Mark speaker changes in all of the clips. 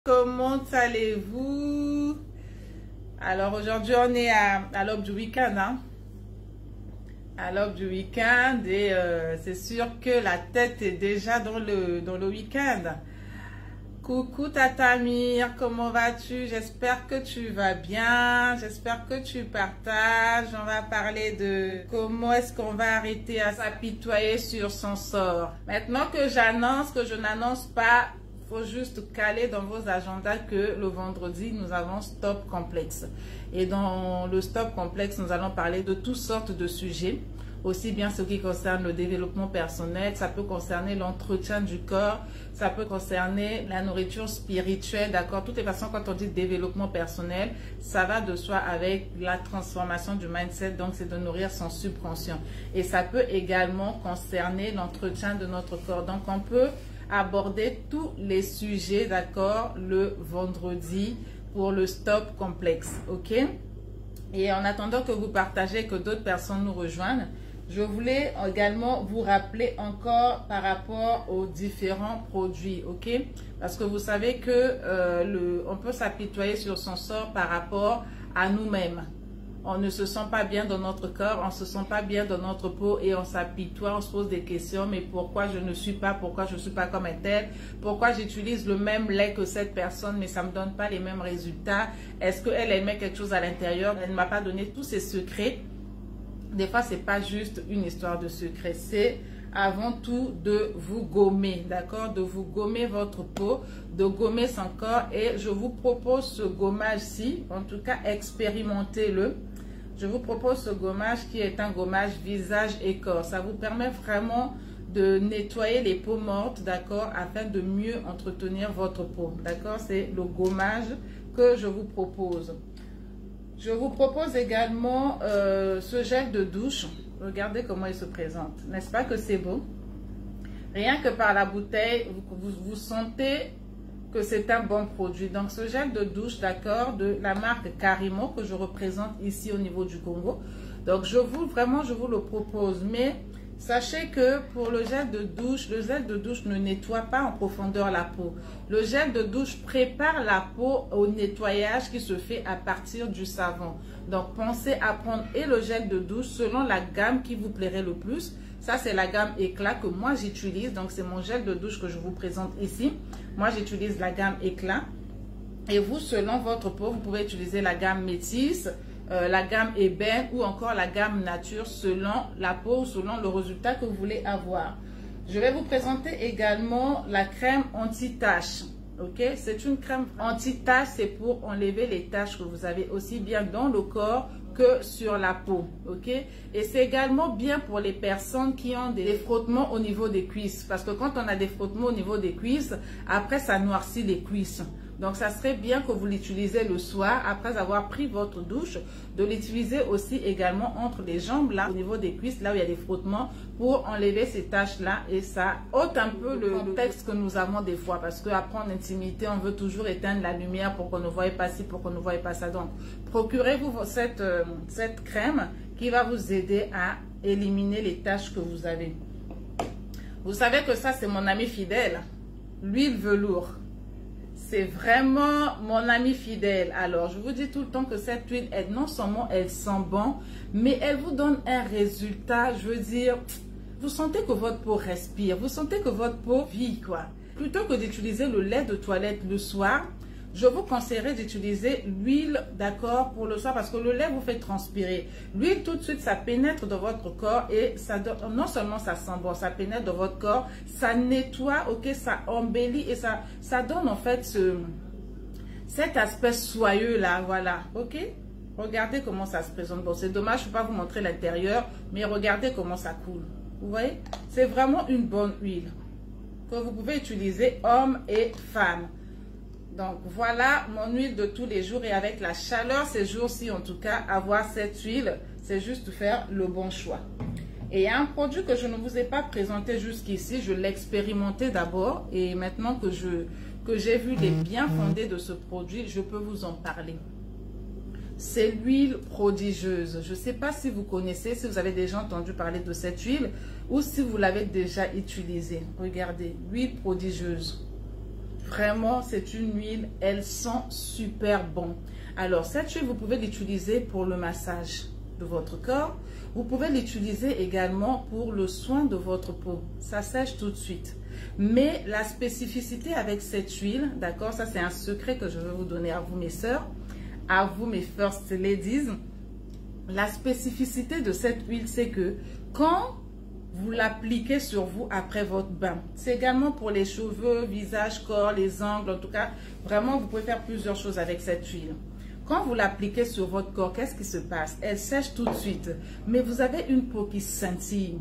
Speaker 1: Comment allez-vous? Alors aujourd'hui on est à l'aube du week-end, hein? À l'aube du week-end et c'est sûr que la tête est déjà dans le week-end. Coucou Tata Mire, comment vas-tu? J'espère que tu vas bien, j'espère que tu partages. On va parler de comment est-ce qu'on va arrêter à s'apitoyer sur son sort. Maintenant que j'annonce, que je n'annonce pas, faut juste caler dans vos agendas que le vendredi, nous avons Stop Complexe. Et dans le Stop Complexe, nous allons parler de toutes sortes de sujets. Aussi bien ce qui concerne le développement personnel, ça peut concerner l'entretien du corps, ça peut concerner la nourriture spirituelle, d'accord? De toutes les façons, quand on dit développement personnel, ça va de soi avec la transformation du mindset, donc c'est de nourrir son subconscient. Et ça peut également concerner l'entretien de notre corps. Donc on peut aborder tous les sujets, d'accord, le vendredi pour le Stop Complexe, ok? Et en attendant que vous partagez, que d'autres personnes nous rejoignent, je voulais également vous rappeler encore par rapport aux différents produits, ok? Parce que vous savez que on peut s'apitoyer sur son sort par rapport à nous-mêmes. On ne se sent pas bien dans notre corps, on ne se sent pas bien dans notre peau et on s'apitoie, on se pose des questions. Mais pourquoi je ne suis pas, pourquoi je ne suis pas comme un tel? Pourquoi j'utilise le même lait que cette personne mais ça ne me donne pas les mêmes résultats? Est-ce qu'elle aimait quelque chose à l'intérieur? Elle ne m'a pas donné tous ses secrets. Des fois, ce n'est pas juste une histoire de secret, c'est avant tout de vous gommer, d'accord? De vous gommer votre peau, de gommer son corps. Et je vous propose ce gommage-ci, en tout cas, expérimentez-le. Je vous propose ce gommage qui est un gommage visage et corps. Ça vous permet vraiment de nettoyer les peaux mortes, d'accord, afin de mieux entretenir votre peau, d'accord? C'est le gommage que je vous propose. Je vous propose également ce gel de douche. Regardez comment il se présente. N'est-ce pas que c'est beau? Rien que par la bouteille, vous sentez que c'est un bon produit. Donc, ce gel de douche, d'accord, de la marque Karimo, que je représente ici au niveau du Congo. Donc, je vous le propose. Mais sachez que pour le gel de douche ne nettoie pas en profondeur la peau. Le gel de douche prépare la peau au nettoyage qui se fait à partir du savon. Donc, pensez à prendre et le gel de douche selon la gamme qui vous plairait le plus. Ça, c'est la gamme Éclat que moi j'utilise. Donc, c'est mon gel de douche que je vous présente ici. Moi, j'utilise la gamme Éclat. Et vous, selon votre peau, vous pouvez utiliser la gamme Métisse, la gamme ébène ou encore la gamme nature selon la peau, selon le résultat que vous voulez avoir. Je vais vous présenter également la crème anti-tache. Ok, c'est une crème anti-tache, c'est pour enlever les taches que vous avez aussi bien dans le corps que sur la peau. Ok, et c'est également bien pour les personnes qui ont des frottements au niveau des cuisses, parce que quand on a des frottements au niveau des cuisses, après ça noircit les cuisses. Donc, ça serait bien que vous l'utilisez le soir, après avoir pris votre douche, de l'utiliser aussi également entre les jambes, là, au niveau des cuisses, là où il y a des frottements, pour enlever ces taches-là. Et ça ôte un peu le contexte que nous avons des fois, parce qu'après en intimité, on veut toujours éteindre la lumière pour qu'on ne voie pas ci, pour qu'on ne voie pas ça. Donc, procurez-vous cette crème qui va vous aider à éliminer les taches que vous avez. Vous savez que ça, c'est mon ami fidèle, l'huile velours. C'est vraiment mon ami fidèle. Alors, je vous dis tout le temps que cette huile, non seulement elle sent bon, mais elle vous donne un résultat, je veux dire, vous sentez que votre peau respire, vous sentez que votre peau vit, quoi. Plutôt que d'utiliser le lait de toilette le soir, je vous conseillerais d'utiliser l'huile, d'accord, pour le soir, parce que le lait vous fait transpirer. L'huile, tout de suite, ça pénètre dans votre corps et ça donne, non seulement ça sent bon, ça pénètre dans votre corps, ça nettoie, ok, ça embellit et ça donne en fait cet aspect soyeux là, voilà, ok. Regardez comment ça se présente. Bon, c'est dommage, je ne peux pas vous montrer l'intérieur, mais regardez comment ça coule. Vous voyez, c'est vraiment une bonne huile que vous pouvez utiliser hommes et femmes. Donc, voilà mon huile de tous les jours. Et avec la chaleur ces jours-ci, en tout cas, avoir cette huile, c'est juste faire le bon choix. Et il y a un produit que je ne vous ai pas présenté jusqu'ici. Je l'ai expérimenté d'abord. Et maintenant que j'ai vu les bien fondés de ce produit, je peux vous en parler. C'est l'huile prodigieuse. Je ne sais pas si vous connaissez, si vous avez déjà entendu parler de cette huile ou si vous l'avez déjà utilisée. Regardez, l'huile prodigieuse. Vraiment, c'est une huile, elle sent super bon. Alors, cette huile, vous pouvez l'utiliser pour le massage de votre corps. Vous pouvez l'utiliser également pour le soin de votre peau. Ça sèche tout de suite. Mais la spécificité avec cette huile, d'accord, ça c'est un secret que je vais vous donner à vous mes sœurs, à vous mes first ladies. La spécificité de cette huile, c'est que quand vous l'appliquez sur vous après votre bain, c'est également pour les cheveux, visage, corps, les ongles, en tout cas, vraiment vous pouvez faire plusieurs choses avec cette huile. Quand vous l'appliquez sur votre corps, qu'est-ce qui se passe? Elle sèche tout de suite, mais vous avez une peau qui scintille.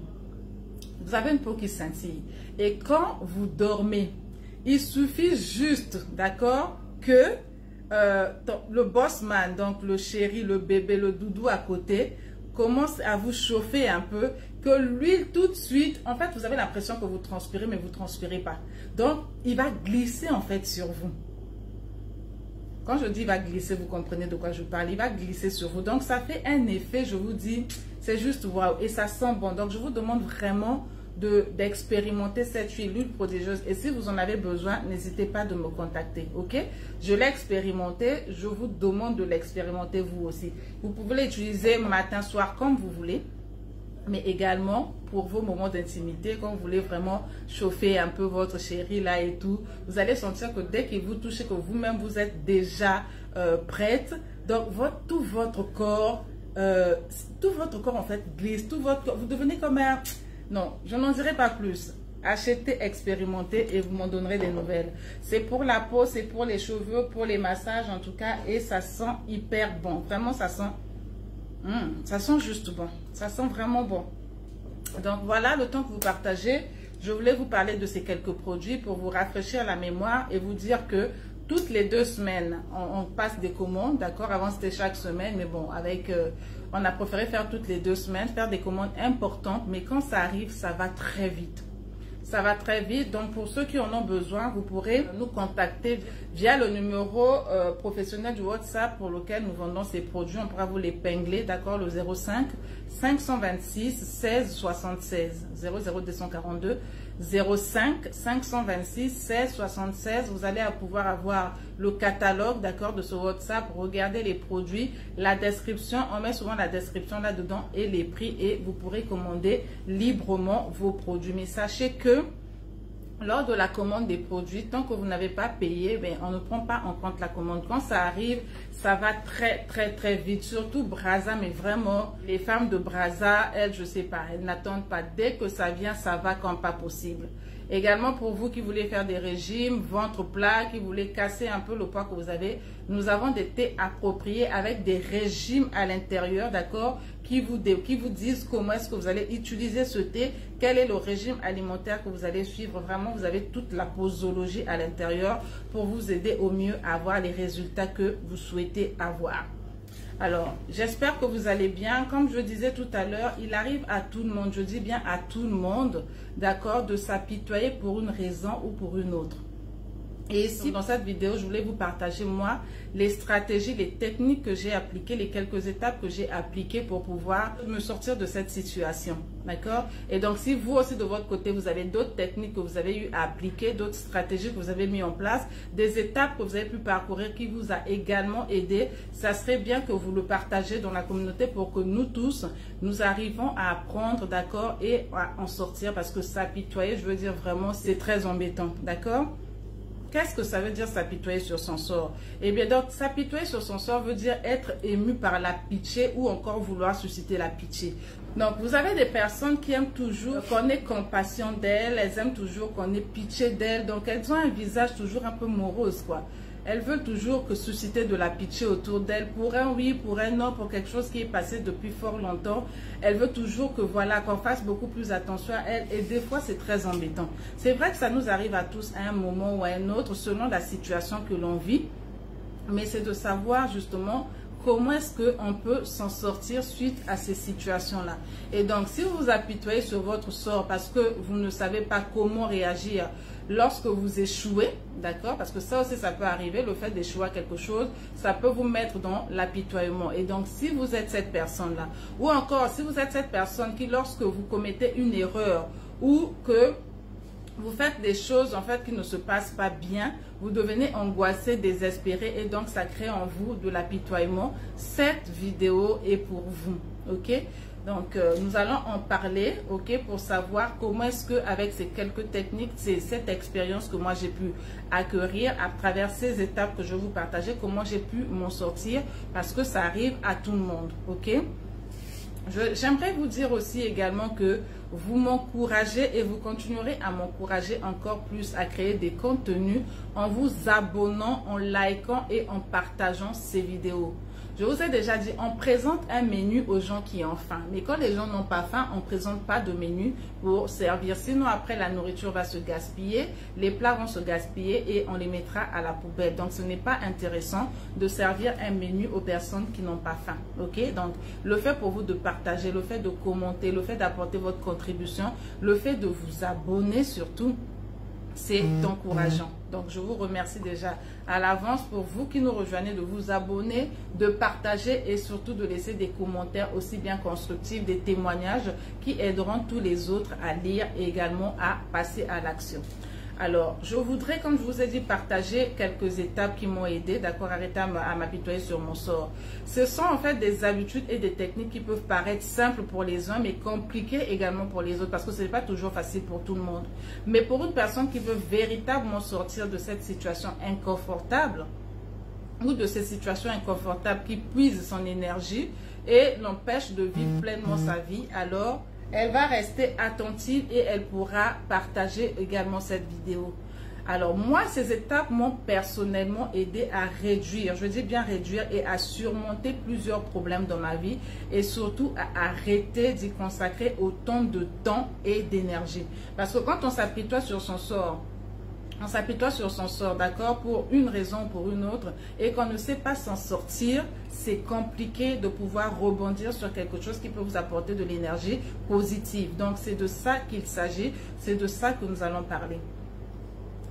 Speaker 1: Vous avez une peau qui scintille. Et quand vous dormez, il suffit juste, d'accord, que le bossman, donc le chéri, le bébé, le doudou à côté, commence à vous chauffer un peu, que l'huile tout de suite, en fait, vous avez l'impression que vous transpirez, mais vous ne transpirez pas. Donc, il va glisser en fait sur vous. Quand je dis il va glisser, vous comprenez de quoi je parle. Il va glisser sur vous. Donc, ça fait un effet, je vous dis, c'est juste waouh. Et ça sent bon. Donc, je vous demande vraiment d'expérimenter cette huile prodigieuse. Et si vous en avez besoin, n'hésitez pas de me contacter. Ok? Je l'ai expérimenté. Je vous demande de l'expérimenter vous aussi. Vous pouvez l'utiliser matin, soir, comme vous voulez. Mais également pour vos moments d'intimité, quand vous voulez vraiment chauffer un peu votre chéri là et tout, vous allez sentir que dès qu'il vous touche, que vous-même vous êtes déjà prête, donc tout votre corps en fait glisse, tout votre corps, vous devenez comme un... Non, je n'en dirai pas plus. Achetez, expérimentez et vous m'en donnerez des nouvelles. C'est pour la peau, c'est pour les cheveux, pour les massages en tout cas, et ça sent hyper bon. Vraiment, ça sent juste bon. Ça sent vraiment bon. Donc voilà, le temps que vous partagez, je voulais vous parler de ces quelques produits pour vous rafraîchir la mémoire et vous dire que toutes les 2 semaines, on passe des commandes, d'accord? Avant c'était chaque semaine, mais bon, on a préféré faire toutes les 2 semaines, faire des commandes importantes, mais quand ça arrive, ça va très vite. Ça va très vite, donc pour ceux qui en ont besoin, vous pourrez nous contacter via le numéro professionnel du WhatsApp pour lequel nous vendons ces produits. On pourra vous l'épingler, d'accord, le 05 526 16 76 00242 05 526 16 76. Vous allez pouvoir avoir le catalogue, d'accord, de ce WhatsApp. Regardez les produits, la description, on met souvent la description là-dedans et les prix et vous pourrez commander librement vos produits. Mais sachez que lors de la commande des produits, tant que vous n'avez pas payé, ben, on ne prend pas en compte la commande. Quand ça arrive, ça va très vite. Surtout Brazza, mais vraiment, les femmes de Brazza, elles, je sais pas, elles n'attendent pas. Dès que ça vient, ça va comme pas possible. Également pour vous qui voulez faire des régimes, ventre plat, qui voulez casser un peu le poids que vous avez, nous avons des thés appropriés avec des régimes à l'intérieur, d'accord, qui vous disent comment est-ce que vous allez utiliser ce thé, quel est le régime alimentaire que vous allez suivre. Vraiment, vous avez toute la posologie à l'intérieur pour vous aider au mieux à avoir les résultats que vous souhaitez avoir. Alors, j'espère que vous allez bien. Comme je disais tout à l'heure, il arrive à tout le monde, je dis bien à tout le monde, d'accord, de s'apitoyer pour une raison ou pour une autre. Et ici, dans cette vidéo, je voulais vous partager, moi, les stratégies, les techniques que j'ai appliquées, les quelques étapes que j'ai appliquées pour pouvoir me sortir de cette situation. D'accord? Et donc, si vous aussi, de votre côté, vous avez d'autres techniques que vous avez eu à appliquer, d'autres stratégies que vous avez mis en place, des étapes que vous avez pu parcourir qui vous a également aidé, ça serait bien que vous le partagez dans la communauté pour que nous tous, nous arrivons à apprendre, d'accord, et à en sortir parce que s'apitoyer, je veux dire vraiment, c'est très embêtant. D'accord? Qu'est-ce que ça veut dire s'apitoyer sur son sort? Eh bien, donc, s'apitoyer sur son sort veut dire être ému par la pitié ou encore vouloir susciter la pitié. Donc, vous avez des personnes qui aiment toujours qu'on ait compassion d'elles, elles aiment toujours qu'on ait pitié d'elles. Donc, elles ont un visage toujours un peu morose, quoi. Elles veulent toujours que susciter de la pitié autour d'elles, pour un oui, pour un non, pour quelque chose qui est passé depuis fort longtemps. Elles veulent toujours que voilà, qu'on fasse beaucoup plus attention à elles et des fois c'est très embêtant. C'est vrai que ça nous arrive à tous à un moment ou à un autre selon la situation que l'on vit, mais c'est de savoir justement comment est-ce qu'on peut s'en sortir suite à ces situations-là. Et donc, si vous vous apitoyez sur votre sort parce que vous ne savez pas comment réagir lorsque vous échouez, d'accord, parce que ça aussi, ça peut arriver, le fait d'échouer à quelque chose, ça peut vous mettre dans l'apitoiement. Et donc, si vous êtes cette personne-là, ou encore, si vous êtes cette personne qui, lorsque vous commettez une erreur ou que vous faites des choses en fait qui ne se passent pas bien, vous devenez angoissé, désespéré et donc ça crée en vous de l'apitoiement. Cette vidéo est pour vous, ok? Donc nous allons en parler, ok, pour savoir comment est-ce que avec ces quelques techniques, c'est cette expérience que moi j'ai pu acquérir à travers ces étapes que je vais vous partager, comment j'ai pu m'en sortir parce que ça arrive à tout le monde, ok? J'aimerais vous dire aussi également que vous m'encouragez et vous continuerez à m'encourager encore plus à créer des contenus en vous abonnant, en likant et en partageant ces vidéos. Je vous ai déjà dit, on présente un menu aux gens qui ont faim. Mais quand les gens n'ont pas faim, on ne présente pas de menu pour servir. Sinon, après, la nourriture va se gaspiller, les plats vont se gaspiller et on les mettra à la poubelle. Donc, ce n'est pas intéressant de servir un menu aux personnes qui n'ont pas faim. Ok? Donc, le fait pour vous de partager, le fait de commenter, le fait d'apporter votre contribution, le fait de vous abonner surtout, c'est encourageant. Donc, je vous remercie déjà à l'avance pour vous qui nous rejoignez de vous abonner, de partager et surtout de laisser des commentaires aussi bien constructifs, des témoignages qui aideront tous les autres à lire et également à passer à l'action. Alors, je voudrais, comme je vous ai dit, partager quelques étapes qui m'ont aidé, d'accord, arrêter à m'apitoyer sur mon sort. Ce sont en fait des habitudes et des techniques qui peuvent paraître simples pour les uns, mais compliquées également pour les autres, parce que ce n'est pas toujours facile pour tout le monde. Mais pour une personne qui veut véritablement sortir de cette situation inconfortable, ou de ces situations inconfortables qui puisent son énergie et l'empêchent de vivre pleinement sa vie, alors elle va rester attentive et elle pourra partager également cette vidéo. Alors moi, ces étapes m'ont personnellement aidé à réduire, je dis bien réduire et à surmonter plusieurs problèmes dans ma vie et surtout à arrêter d'y consacrer autant de temps et d'énergie. Parce que quand on s'apitoie sur son sort, on s'apitoie sur son sort, d'accord, pour une raison ou pour une autre, et qu'on ne sait pas s'en sortir, c'est compliqué de pouvoir rebondir sur quelque chose qui peut vous apporter de l'énergie positive. Donc, c'est de ça qu'il s'agit, c'est de ça que nous allons parler.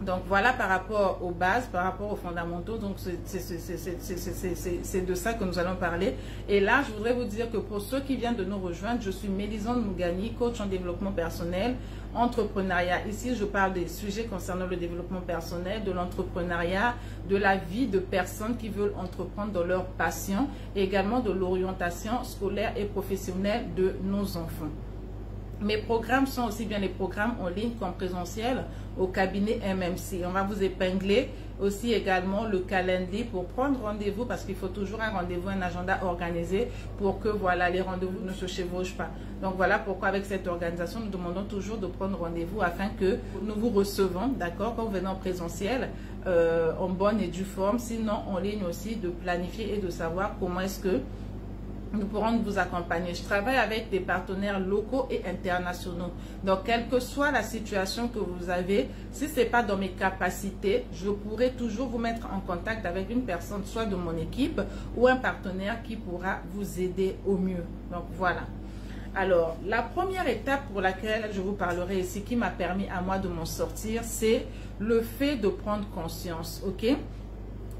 Speaker 1: Donc, voilà par rapport aux bases, par rapport aux fondamentaux. Donc, c'est de ça que nous allons parler. Et là, je voudrais vous dire que pour ceux qui viennent de nous rejoindre, je suis Mélisande Mougani, coach en développement personnel, entrepreneuriat. Ici, je parle des sujets concernant le développement personnel, de l'entrepreneuriat, de la vie de personnes qui veulent entreprendre dans leur passion et également de l'orientation scolaire et professionnelle de nos enfants. Mes programmes sont aussi bien les programmes en ligne qu'en présentiel au cabinet MMC. On va vous épingler aussi également le calendrier pour prendre rendez-vous parce qu'il faut toujours un rendez-vous, un agenda organisé pour que voilà, les rendez-vous ne se chevauchent pas. Donc voilà pourquoi avec cette organisation, nous demandons toujours de prendre rendez-vous afin que nous vous recevons, d'accord, quand vous venez en présentiel, en bonne et due forme, sinon en ligne aussi, de planifier et de savoir comment est-ce que nous pourrons vous accompagner. Je travaille avec des partenaires locaux et internationaux. Donc, quelle que soit la situation que vous avez, si ce n'est pas dans mes capacités, je pourrai toujours vous mettre en contact avec une personne, soit de mon équipe ou un partenaire qui pourra vous aider au mieux. Donc, voilà. Alors, la première étape pour laquelle je vous parlerai ici, qui m'a permis à moi de m'en sortir, c'est le fait de prendre conscience, ok?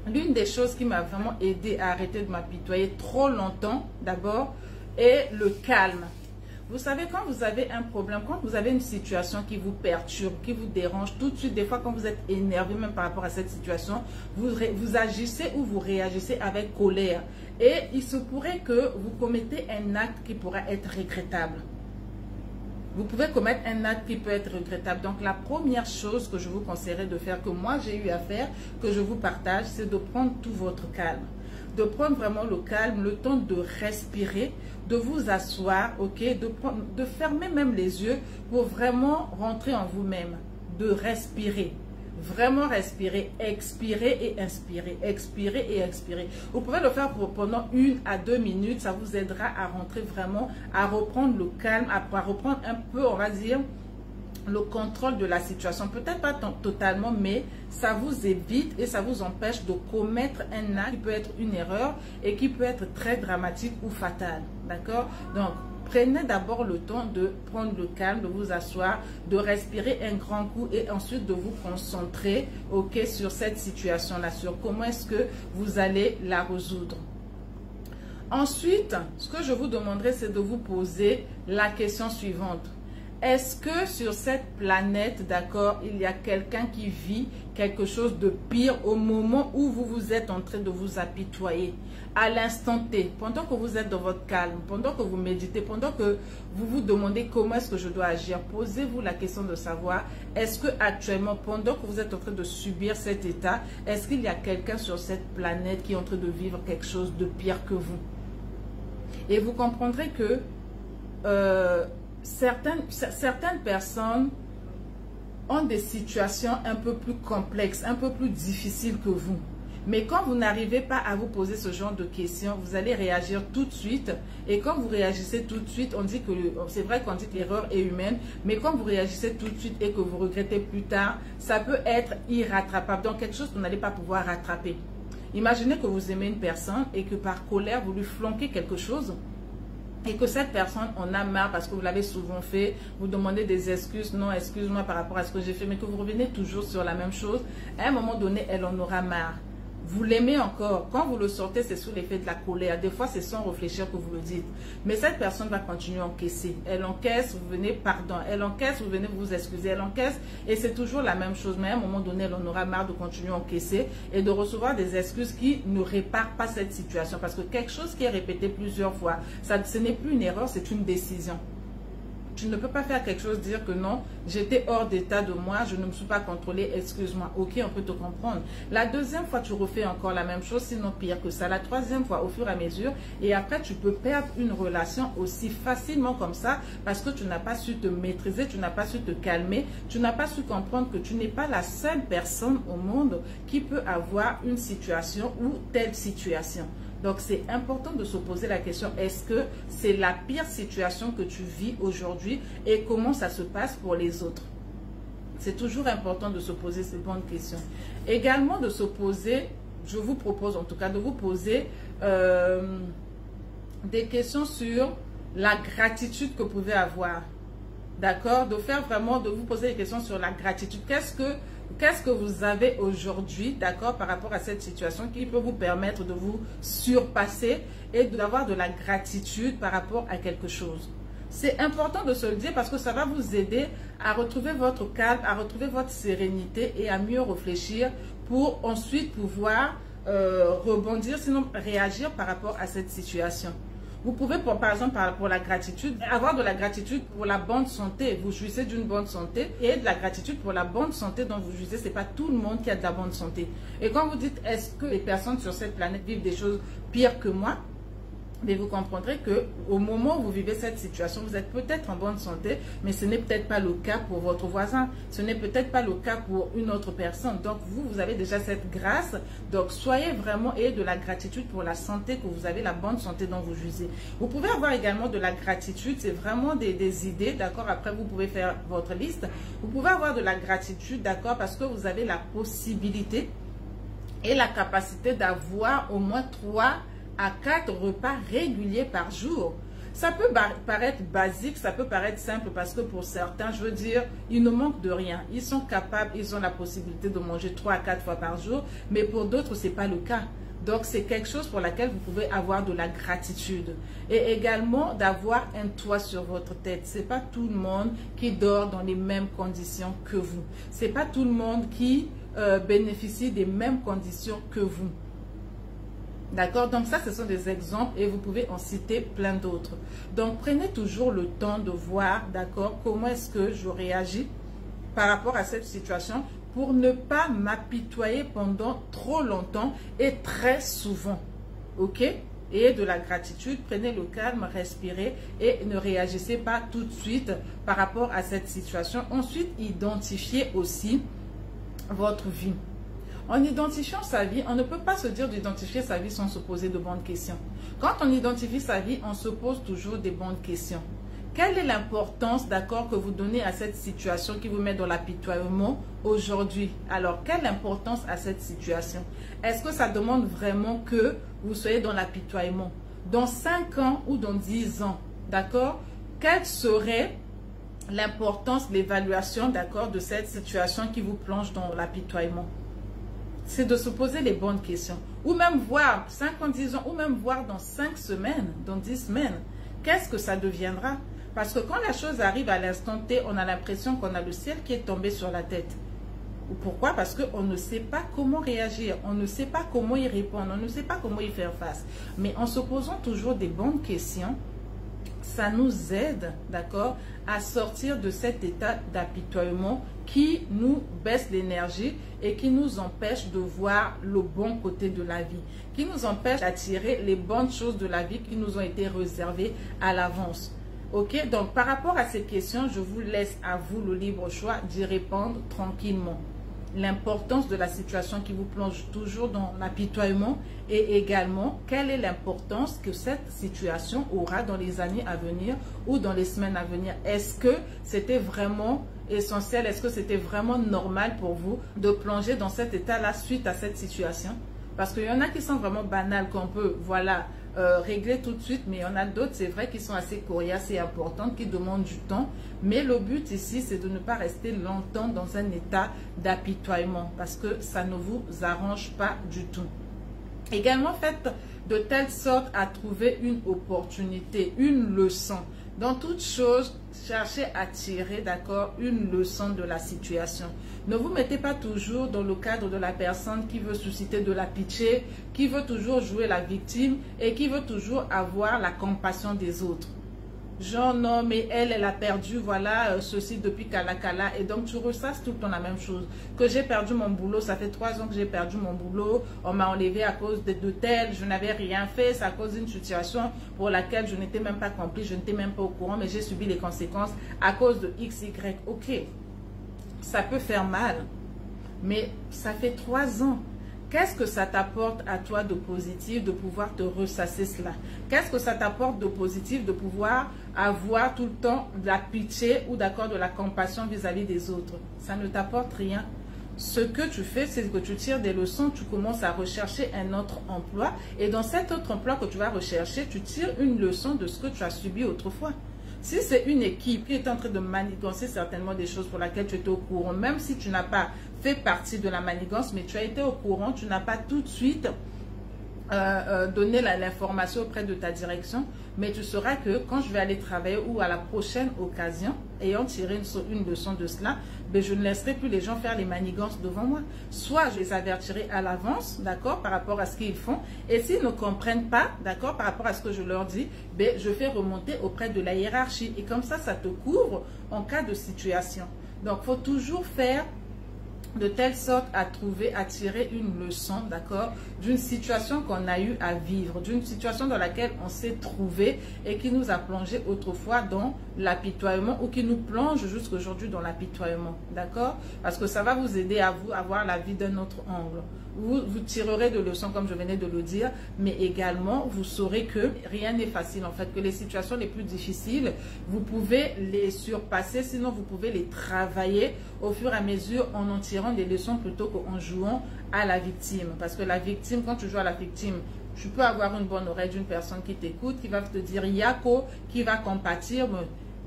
Speaker 1: L'une des choses qui m'a vraiment aidé à arrêter de m'apitoyer trop longtemps, d'abord, est le calme. Vous savez, quand vous avez un problème, quand vous avez une situation qui vous perturbe, qui vous dérange, tout de suite, des fois, quand vous êtes énervé même par rapport à cette situation, vous agissez ou vous réagissez avec colère. Et il se pourrait que vous commettez un acte qui pourra être regrettable. Vous pouvez commettre un acte qui peut être regrettable. Donc, la première chose que je vous conseillerais de faire, que moi j'ai eu à faire, que je vous partage, c'est de prendre tout votre calme. De prendre vraiment le calme, le temps de respirer, de vous asseoir, ok, de fermer même les yeux pour vraiment rentrer en vous-même, de respirer. Vraiment respirer, expirer et inspirer, expirer et expirer. Vous pouvez le faire pendant 1 à 2 minutes, ça vous aidera à rentrer vraiment, à reprendre le calme, à reprendre un peu, on va dire, le contrôle de la situation. Peut-être pas totalement, mais ça vous évite et ça vous empêche de commettre un acte qui peut être une erreur et qui peut être très dramatique ou fatal. D'accord? Donc, prenez d'abord le temps de prendre le calme, de vous asseoir, de respirer un grand coup et ensuite de vous concentrer, ok, sur cette situation-là, sur comment est-ce que vous allez la résoudre. Ensuite, ce que je vous demanderai, c'est de vous poser la question suivante. est-ce que sur cette planète, d'accord, il y a quelqu'un qui vit quelque chose de pire au moment où vous vous êtes en train de vous apitoyer, à l'instant T, pendant que vous êtes dans votre calme, pendant que vous méditez, pendant que vous vous demandez comment est-ce que je dois agir, posez-vous la question de savoir, est-ce que actuellement, pendant que vous êtes en train de subir cet état, est-ce qu'il y a quelqu'un sur cette planète qui est en train de vivre quelque chose de pire que vous? Et vous comprendrez que certaines personnes ont des situations un peu plus complexes, un peu plus difficiles que vous. Mais quand vous n'arrivez pas à vous poser ce genre de questions, vous allez réagir tout de suite. Et quand vous réagissez tout de suite, on dit que c'est vrai qu'on dit que l'erreur est humaine, mais quand vous réagissez tout de suite et que vous regrettez plus tard, ça peut être irrattrapable. Donc quelque chose que vous n'allez pas pouvoir rattraper. Imaginez que vous aimez une personne et que par colère, vous lui flanquez quelque chose. Et que cette personne en a marre parce que vous l'avez souvent fait, vous demandez des excuses, non, excuse-moi par rapport à ce que j'ai fait, mais que vous revenez toujours sur la même chose, à un moment donné, elle en aura marre. Vous l'aimez encore. Quand vous le sortez, c'est sous l'effet de la colère. Des fois, c'est sans réfléchir que vous le dites. Mais cette personne va continuer à encaisser. Elle encaisse, vous venez, pardon. Elle encaisse, vous venez vous excuser. Elle encaisse et c'est toujours la même chose. Mais à un moment donné, elle en aura marre de continuer à encaisser et de recevoir des excuses qui ne réparent pas cette situation. Parce que quelque chose qui est répété plusieurs fois, ce n'est plus une erreur, c'est une décision. Tu ne peux pas faire quelque chose, dire que non, j'étais hors d'état de moi, je ne me suis pas contrôlée, excuse-moi. Ok, on peut te comprendre. La deuxième fois, tu refais encore la même chose, sinon pire que ça. La troisième fois, au fur et à mesure, et après, tu peux perdre une relation aussi facilement comme ça parce que tu n'as pas su te maîtriser, tu n'as pas su te calmer, tu n'as pas su comprendre que tu n'es pas la seule personne au monde qui peut avoir une situation ou telle situation. Donc, c'est important de se poser la question, est-ce que c'est la pire situation que tu vis aujourd'hui et comment ça se passe pour les autres? C'est toujours important de se poser ces bonnes questions. Également de se poser, je vous propose en tout cas de vous poser des questions sur la gratitude que vous pouvez avoir. D'accord? De faire vraiment, de vous poser des questions sur la gratitude. Qu'est-ce que vous avez aujourd'hui, d'accord, par rapport à cette situation qui peut vous permettre de vous surpasser et d'avoir de la gratitude par rapport à quelque chose? C'est important de se le dire parce que ça va vous aider à retrouver votre calme, à retrouver votre sérénité et à mieux réfléchir pour ensuite pouvoir rebondir, sinon réagir par rapport à cette situation. Vous pouvez, par exemple, pour la gratitude, avoir de la gratitude pour la bonne santé. Vous jouissez d'une bonne santé et de la gratitude pour la bonne santé dont vous jouissez. Ce n'est pas tout le monde qui a de la bonne santé. Et quand vous dites, est-ce que les personnes sur cette planète vivent des choses pires que moi? Mais vous comprendrez qu'au moment où vous vivez cette situation, vous êtes peut-être en bonne santé, mais ce n'est peut-être pas le cas pour votre voisin. Ce n'est peut-être pas le cas pour une autre personne. Donc, vous avez déjà cette grâce. Donc, soyez vraiment ayez de la gratitude pour la santé que vous avez, la bonne santé dont vous jouissez. Vous pouvez avoir également de la gratitude. C'est vraiment des idées, d'accord? Après, vous pouvez faire votre liste. Vous pouvez avoir de la gratitude, d'accord? Parce que vous avez la possibilité et la capacité d'avoir au moins 3 à 4 repas réguliers par jour. Ça peut paraître basique, ça peut paraître simple parce que pour certains, je veux dire, ils ne manquent de rien. Ils sont capables, ils ont la possibilité de manger 3 à 4 fois par jour, mais pour d'autres, ce n'est pas le cas. Donc, c'est quelque chose pour laquelle vous pouvez avoir de la gratitude. Et également, d'avoir un toit sur votre tête. Ce n'est pas tout le monde qui dort dans les mêmes conditions que vous. Ce n'est pas tout le monde qui bénéficie des mêmes conditions que vous. D'accord? Donc ça, ce sont des exemples et vous pouvez en citer plein d'autres. Donc, prenez toujours le temps de voir, d'accord, comment est-ce que je réagis par rapport à cette situation pour ne pas m'apitoyer pendant trop longtemps et très souvent. Ok? Et de la gratitude, prenez le calme, respirez et ne réagissez pas tout de suite par rapport à cette situation. Ensuite, identifiez aussi votre vie. En identifiant sa vie, on ne peut pas se dire d'identifier sa vie sans se poser de bonnes questions. Quand on identifie sa vie, on se pose toujours des bonnes questions. Quelle est l'importance, d'accord, que vous donnez à cette situation qui vous met dans l'apitoiement aujourd'hui? Alors, quelle importance à cette situation? Est-ce que ça demande vraiment que vous soyez dans l'apitoiement? Dans 5 ans ou dans 10 ans, d'accord? Quelle serait l'importance, l'évaluation, d'accord, de cette situation qui vous plonge dans l'apitoiement? C'est de se poser les bonnes questions. Ou même voir 5 ans, 10 ans, ou même voir dans 5 semaines, dans 10 semaines, qu'est-ce que ça deviendra? Parce que quand la chose arrive à l'instant T, on a l'impression qu'on a le ciel qui est tombé sur la tête. Pourquoi? Parce qu'on ne sait pas comment réagir, on ne sait pas comment y répondre, on ne sait pas comment y faire face. Mais en se posant toujours des bonnes questions, ça nous aide, d'accord, à sortir de cet état d'apitoiement qui nous baisse l'énergie et qui nous empêche de voir le bon côté de la vie, qui nous empêche d'attirer les bonnes choses de la vie qui nous ont été réservées à l'avance. Ok, donc par rapport à ces questions, je vous laisse à vous le libre choix d'y répondre tranquillement. L'importance de la situation qui vous plonge toujours dans l'apitoiement et également quelle est l'importance que cette situation aura dans les années à venir ou dans les semaines à venir. Est-ce que c'était vraiment essentiel, est-ce que c'était vraiment normal pour vous de plonger dans cet état-là suite à cette situation? Parce qu'il y en a qui sont vraiment banales, qu'on peut, voilà, régler tout de suite, mais il y en a d'autres, c'est vrai, qui sont assez coriaces et importantes, qui demandent du temps. Mais le but ici, c'est de ne pas rester longtemps dans un état d'apitoiement, parce que ça ne vous arrange pas du tout. Également, faites de telle sorte à trouver une opportunité, une leçon. Dans toute chose, cherchez à tirer, d'accord, une leçon de la situation. Ne vous mettez pas toujours dans le cadre de la personne qui veut susciter de la pitié, qui veut toujours jouer la victime et qui veut toujours avoir la compassion des autres. Genre, non, mais elle a perdu, voilà, ceci depuis Kala. Et donc, tu ressasses tout le temps la même chose. Que j'ai perdu mon boulot, ça fait 3 ans que j'ai perdu mon boulot. On m'a enlevé à cause de tel, je n'avais rien fait. C'est à cause d'une situation pour laquelle je n'étais même pas complice, je n'étais même pas au courant, mais j'ai subi les conséquences à cause de X, Y. Ok, ça peut faire mal, mais ça fait 3 ans. Qu'est-ce que ça t'apporte à toi de positif de pouvoir te ressasser cela? Qu'est-ce que ça t'apporte de positif de pouvoir avoir tout le temps de la pitié ou d'accord de la compassion vis-à-vis des autres? Ça ne t'apporte rien. Ce que tu fais, c'est que tu tires des leçons, tu commences à rechercher un autre emploi et dans cet autre emploi que tu vas rechercher, tu tires une leçon de ce que tu as subi autrefois. Si c'est une équipe qui est en train de manigancer certainement des choses pour lesquelles tu étais au courant, même si tu n'as pas fait partie de la manigance, mais tu as été au courant, tu n'as pas tout de suite donné l'information auprès de ta direction, mais tu sauras que quand je vais aller travailler ou à la prochaine occasion, ayant tiré une leçon de cela, ben je ne laisserai plus les gens faire les manigances devant moi. Soit je les avertirai à l'avance, d'accord, par rapport à ce qu'ils font, et s'ils ne comprennent pas, d'accord, par rapport à ce que je leur dis, ben je fais remonter auprès de la hiérarchie. Et comme ça te couvre en cas de situation. Donc, il faut toujours faire de telle sorte à tirer une leçon, d'accord, d'une situation qu'on a eu à vivre, d'une situation dans laquelle on s'est trouvé et qui nous a plongé autrefois dans l'apitoiement ou qui nous plonge jusqu'à aujourd'hui dans l'apitoiement, d'accord, parce que ça va vous aider à vous avoir la vie d'un autre angle. Vous tirerez de leçons comme je venais de le dire, mais également vous saurez que rien n'est facile en fait, que les situations les plus difficiles, vous pouvez les surpasser, sinon vous pouvez les travailler au fur et à mesure en tirant des leçons plutôt qu'en jouant à la victime. Parce que la victime, quand tu joues à la victime, tu peux avoir une bonne oreille d'une personne qui t'écoute, qui va te dire Yako, qui va compatir, mais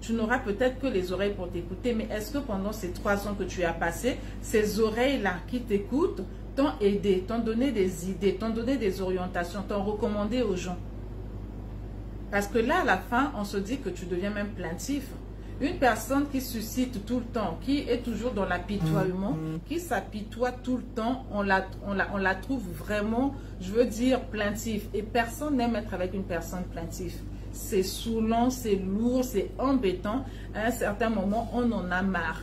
Speaker 1: tu n'auras peut-être que les oreilles pour t'écouter, mais est-ce que pendant ces 3 ans que tu as passé, ces oreilles-là qui t'écoutent t'ont aidé, t'ont donné des idées, t'ont donné des orientations, t'ont recommandé aux gens? Parce que là, à la fin, on se dit que tu deviens même plaintif. Une personne qui suscite tout le temps, qui est toujours dans l'apitoiement, qui s'apitoie tout le temps, on la trouve vraiment, je veux dire, plaintif. Et personne n'aime être avec une personne plaintive. C'est saoulant, c'est lourd, c'est embêtant. À un certain moment, on en a marre.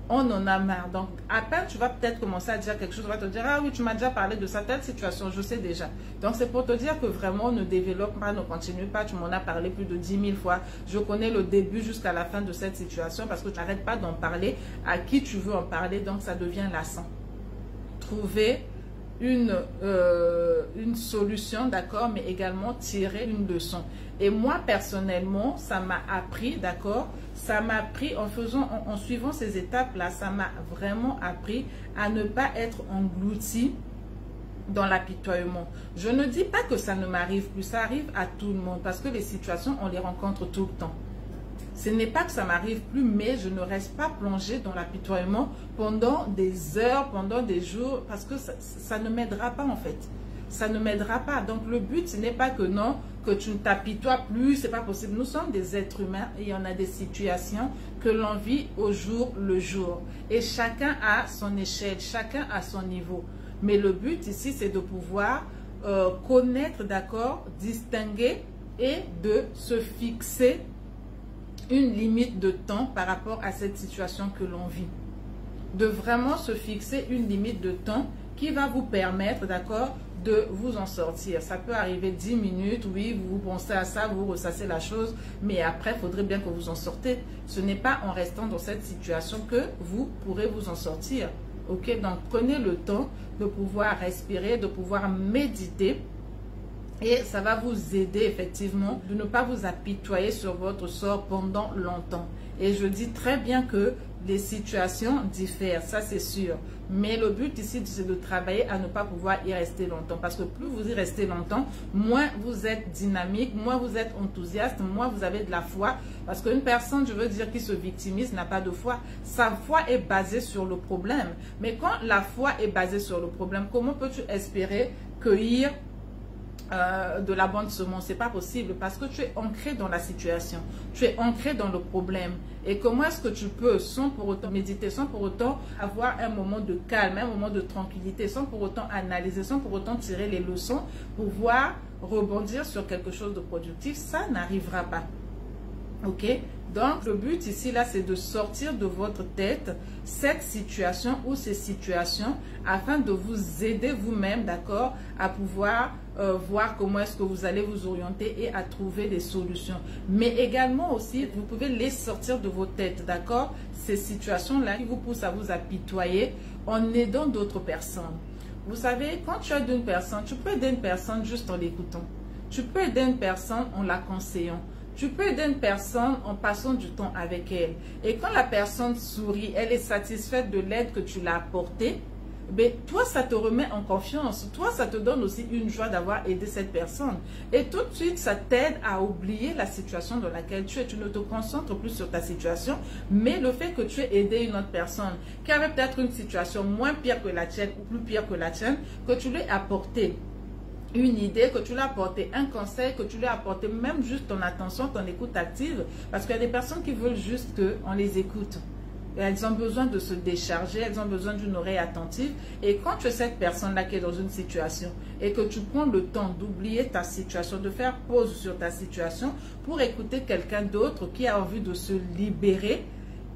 Speaker 1: On en a marre. Donc, à peine tu vas peut-être commencer à dire quelque chose, on va te dire, ah oui, tu m'as déjà parlé de cette telle situation, je sais déjà. Donc, c'est pour te dire que vraiment, ne développe pas, ne continue pas. Tu m'en as parlé plus de 10 000 fois. Je connais le début jusqu'à la fin de cette situation parce que tu n'arrêtes pas d'en parler à qui tu veux en parler. Donc, ça devient lassant. Trouver une solution, d'accord, mais également tirer une leçon. Et moi, personnellement, ça m'a appris, d'accord, ça m'a appris en suivant ces étapes-là, ça m'a vraiment appris à ne pas être englouti dans l'apitoiement. Je ne dis pas que ça ne m'arrive plus, ça arrive à tout le monde parce que les situations, on les rencontre tout le temps. Ce n'est pas que ça m'arrive plus, mais je ne reste pas plongée dans l'apitoiement pendant des heures, pendant des jours, parce que ça ne m'aidera pas en fait. ça ne m'aidera pas. Donc le but, ce n'est pas que non, que tu ne t'apitoies plus, c'est pas possible. Nous sommes des êtres humains et il y en a des situations que l'on vit au jour le jour. Et chacun a son échelle, chacun a son niveau. Mais le but ici, c'est de pouvoir connaître, d'accord, distinguer et de se fixer une limite de temps par rapport à cette situation que l'on vit. De vraiment se fixer une limite de temps qui va vous permettre, d'accord, de vous en sortir. Ça peut arriver 10 minutes, oui, vous pensez à ça, vous ressassez la chose, mais après, il faudrait bien que vous en sortez. Ce n'est pas en restant dans cette situation que vous pourrez vous en sortir. Ok, donc prenez le temps de pouvoir respirer, de pouvoir méditer. Et ça va vous aider effectivement de ne pas vous apitoyer sur votre sort pendant longtemps. Et je dis très bien que les situations diffèrent, ça c'est sûr. Mais le but ici, c'est de travailler à ne pas pouvoir y rester longtemps. Parce que plus vous y restez longtemps, moins vous êtes dynamique, moins vous êtes enthousiaste, moins vous avez de la foi. Parce qu'une personne, je veux dire, qui se victimise n'a pas de foi. Sa foi est basée sur le problème. Mais quand la foi est basée sur le problème, comment peux-tu espérer cueillir de la bonne semence? C'est pas possible parce que tu es ancré dans la situation, tu es ancré dans le problème. Et comment est-ce que tu peux, sans pour autant méditer, sans pour autant avoir un moment de calme, un moment de tranquillité, sans pour autant analyser, sans pour autant tirer les leçons, pouvoir rebondir sur quelque chose de productif? Ça n'arrivera pas. Ok? Donc, le but ici, là, c'est de sortir de votre tête cette situation ou ces situations afin de vous aider vous-même, d'accord, à pouvoir voir comment est-ce que vous allez vous orienter et à trouver des solutions. Mais également aussi, vous pouvez les sortir de vos têtes, d'accord, ces situations-là qui vous poussent à vous apitoyer en aidant d'autres personnes. Vous savez, quand tu aides une personne, tu peux aider une personne juste en l'écoutant. Tu peux aider une personne en la conseillant. Tu peux aider une personne en passant du temps avec elle. Et quand la personne sourit, elle est satisfaite de l'aide que tu l'as apportée, ben, toi, ça te remet en confiance. Toi, ça te donne aussi une joie d'avoir aidé cette personne. Et tout de suite, ça t'aide à oublier la situation dans laquelle tu es. Tu ne te concentres plus sur ta situation, mais le fait que tu aies aidé une autre personne qui avait peut-être une situation moins pire que la tienne ou plus pire que la tienne, que tu lui aies apporté une idée, que tu lui as apporté un conseil, que tu lui as apporté même juste ton attention, ton écoute active, parce qu'il y a des personnes qui veulent juste qu'on les écoute. Et elles ont besoin de se décharger, elles ont besoin d'une oreille attentive. Et quand tu es cette personne-là qui est dans une situation et que tu prends le temps d'oublier ta situation, de faire pause sur ta situation pour écouter quelqu'un d'autre qui a envie de se libérer,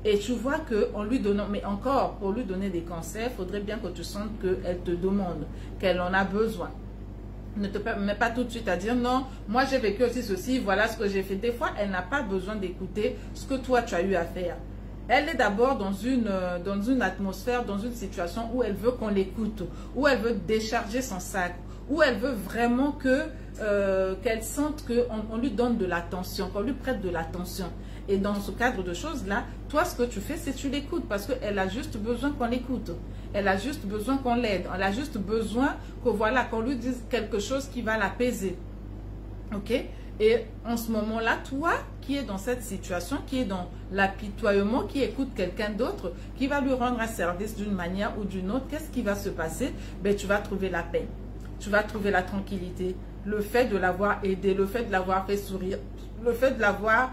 Speaker 1: et tu vois qu'en lui donnant, mais encore, pour lui donner des conseils, il faudrait bien que tu sentes qu'elle te demande, qu'elle en a besoin. Ne te mets pas tout de suite à dire non, moi j'ai vécu aussi ceci, voilà ce que j'ai fait. Des fois, elle n'a pas besoin d'écouter ce que toi tu as eu à faire. Elle est d'abord dans une atmosphère, dans une situation où elle veut qu'on l'écoute, où elle veut décharger son sac, où elle veut vraiment qu'elle sente qu'on lui donne de l'attention, qu'on lui prête de l'attention. Et dans ce cadre de choses-là, toi, ce que tu fais, c'est que tu l'écoutes parce qu'elle a juste besoin qu'on l'écoute. Elle a juste besoin qu'on l'aide. Elle a juste besoin que, voilà, qu'on lui dise quelque chose qui va l'apaiser. OK? Et en ce moment-là, toi qui es dans cette situation, qui est dans l'apitoiement, qui écoute quelqu'un d'autre, qui va lui rendre un service d'une manière ou d'une autre, qu'est-ce qui va se passer? Ben, tu vas trouver la paix. Tu vas trouver la tranquillité. Le fait de l'avoir aidé, le fait de l'avoir fait sourire, le fait de l'avoir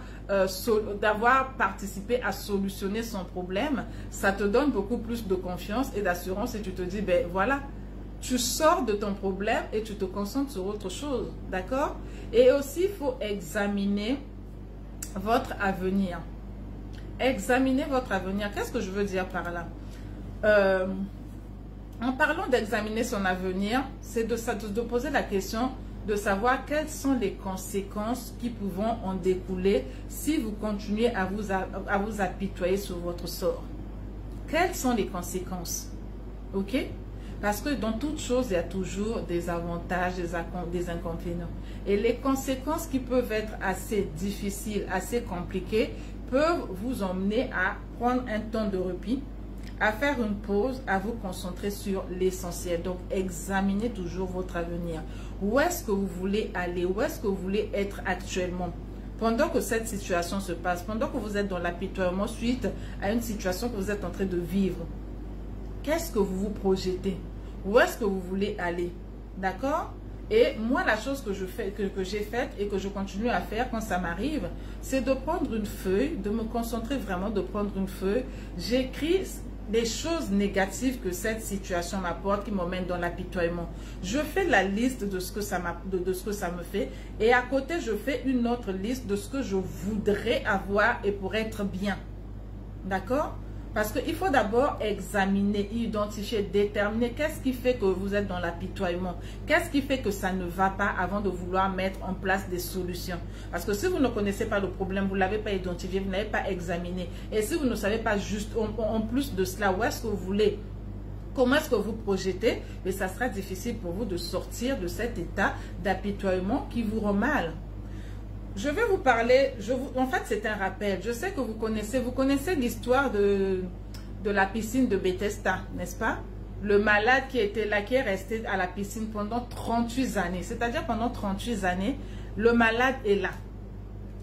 Speaker 1: d'avoir participé à solutionner son problème, ça te donne beaucoup plus de confiance et d'assurance et tu te dis, ben voilà, tu sors de ton problème et tu te concentres sur autre chose, d'accord? Et aussi, il faut examiner votre avenir. Examiner votre avenir. Qu'est-ce que je veux dire par là? En parlant d'examiner son avenir, c'est de poser la question de savoir quelles sont les conséquences qui pourront en découler si vous continuez à vous apitoyer sur votre sort. Quelles sont les conséquences? Ok? Parce que dans toute chose, il y a toujours des avantages, des inconvénients. Et les conséquences qui peuvent être assez difficiles, assez compliquées, peuvent vous emmener à prendre un temps de répit, à faire une pause, à vous concentrer sur l'essentiel. Donc, examinez toujours votre avenir. Où est-ce que vous voulez aller? Où est-ce que vous voulez être actuellement? Pendant que cette situation se passe, pendant que vous êtes dans l'apitoiement suite à une situation que vous êtes en train de vivre, qu'est-ce que vous vous projetez? Où est-ce que vous voulez aller? D'accord? Et moi, la chose que j'ai faite et que je continue à faire quand ça m'arrive, c'est de prendre une feuille, de me concentrer vraiment, de prendre une feuille. J'écris les choses négatives que cette situation m'apporte, qui m'emmène dans l'apitoiement. Je fais la liste de ce que ça me fait. Et à côté, je fais une autre liste de ce que je voudrais avoir et pour être bien. D'accord? Parce qu'il faut d'abord examiner, identifier, déterminer qu'est-ce qui fait que vous êtes dans l'apitoiement. Qu'est-ce qui fait que ça ne va pas avant de vouloir mettre en place des solutions. Parce que si vous ne connaissez pas le problème, vous ne l'avez pas identifié, vous n'avez pas examiné. Et si vous ne savez pas juste, en plus de cela, où est-ce que vous voulez, comment est-ce que vous projetez, mais ça sera difficile pour vous de sortir de cet état d'apitoiement qui vous rend mal. Je vais vous parler, en fait c'est un rappel, je sais que vous connaissez l'histoire de la piscine de Bethesda, n'est-ce pas? Le malade qui était là, qui est resté à la piscine pendant 38 années, c'est-à-dire pendant 38 années, le malade est là.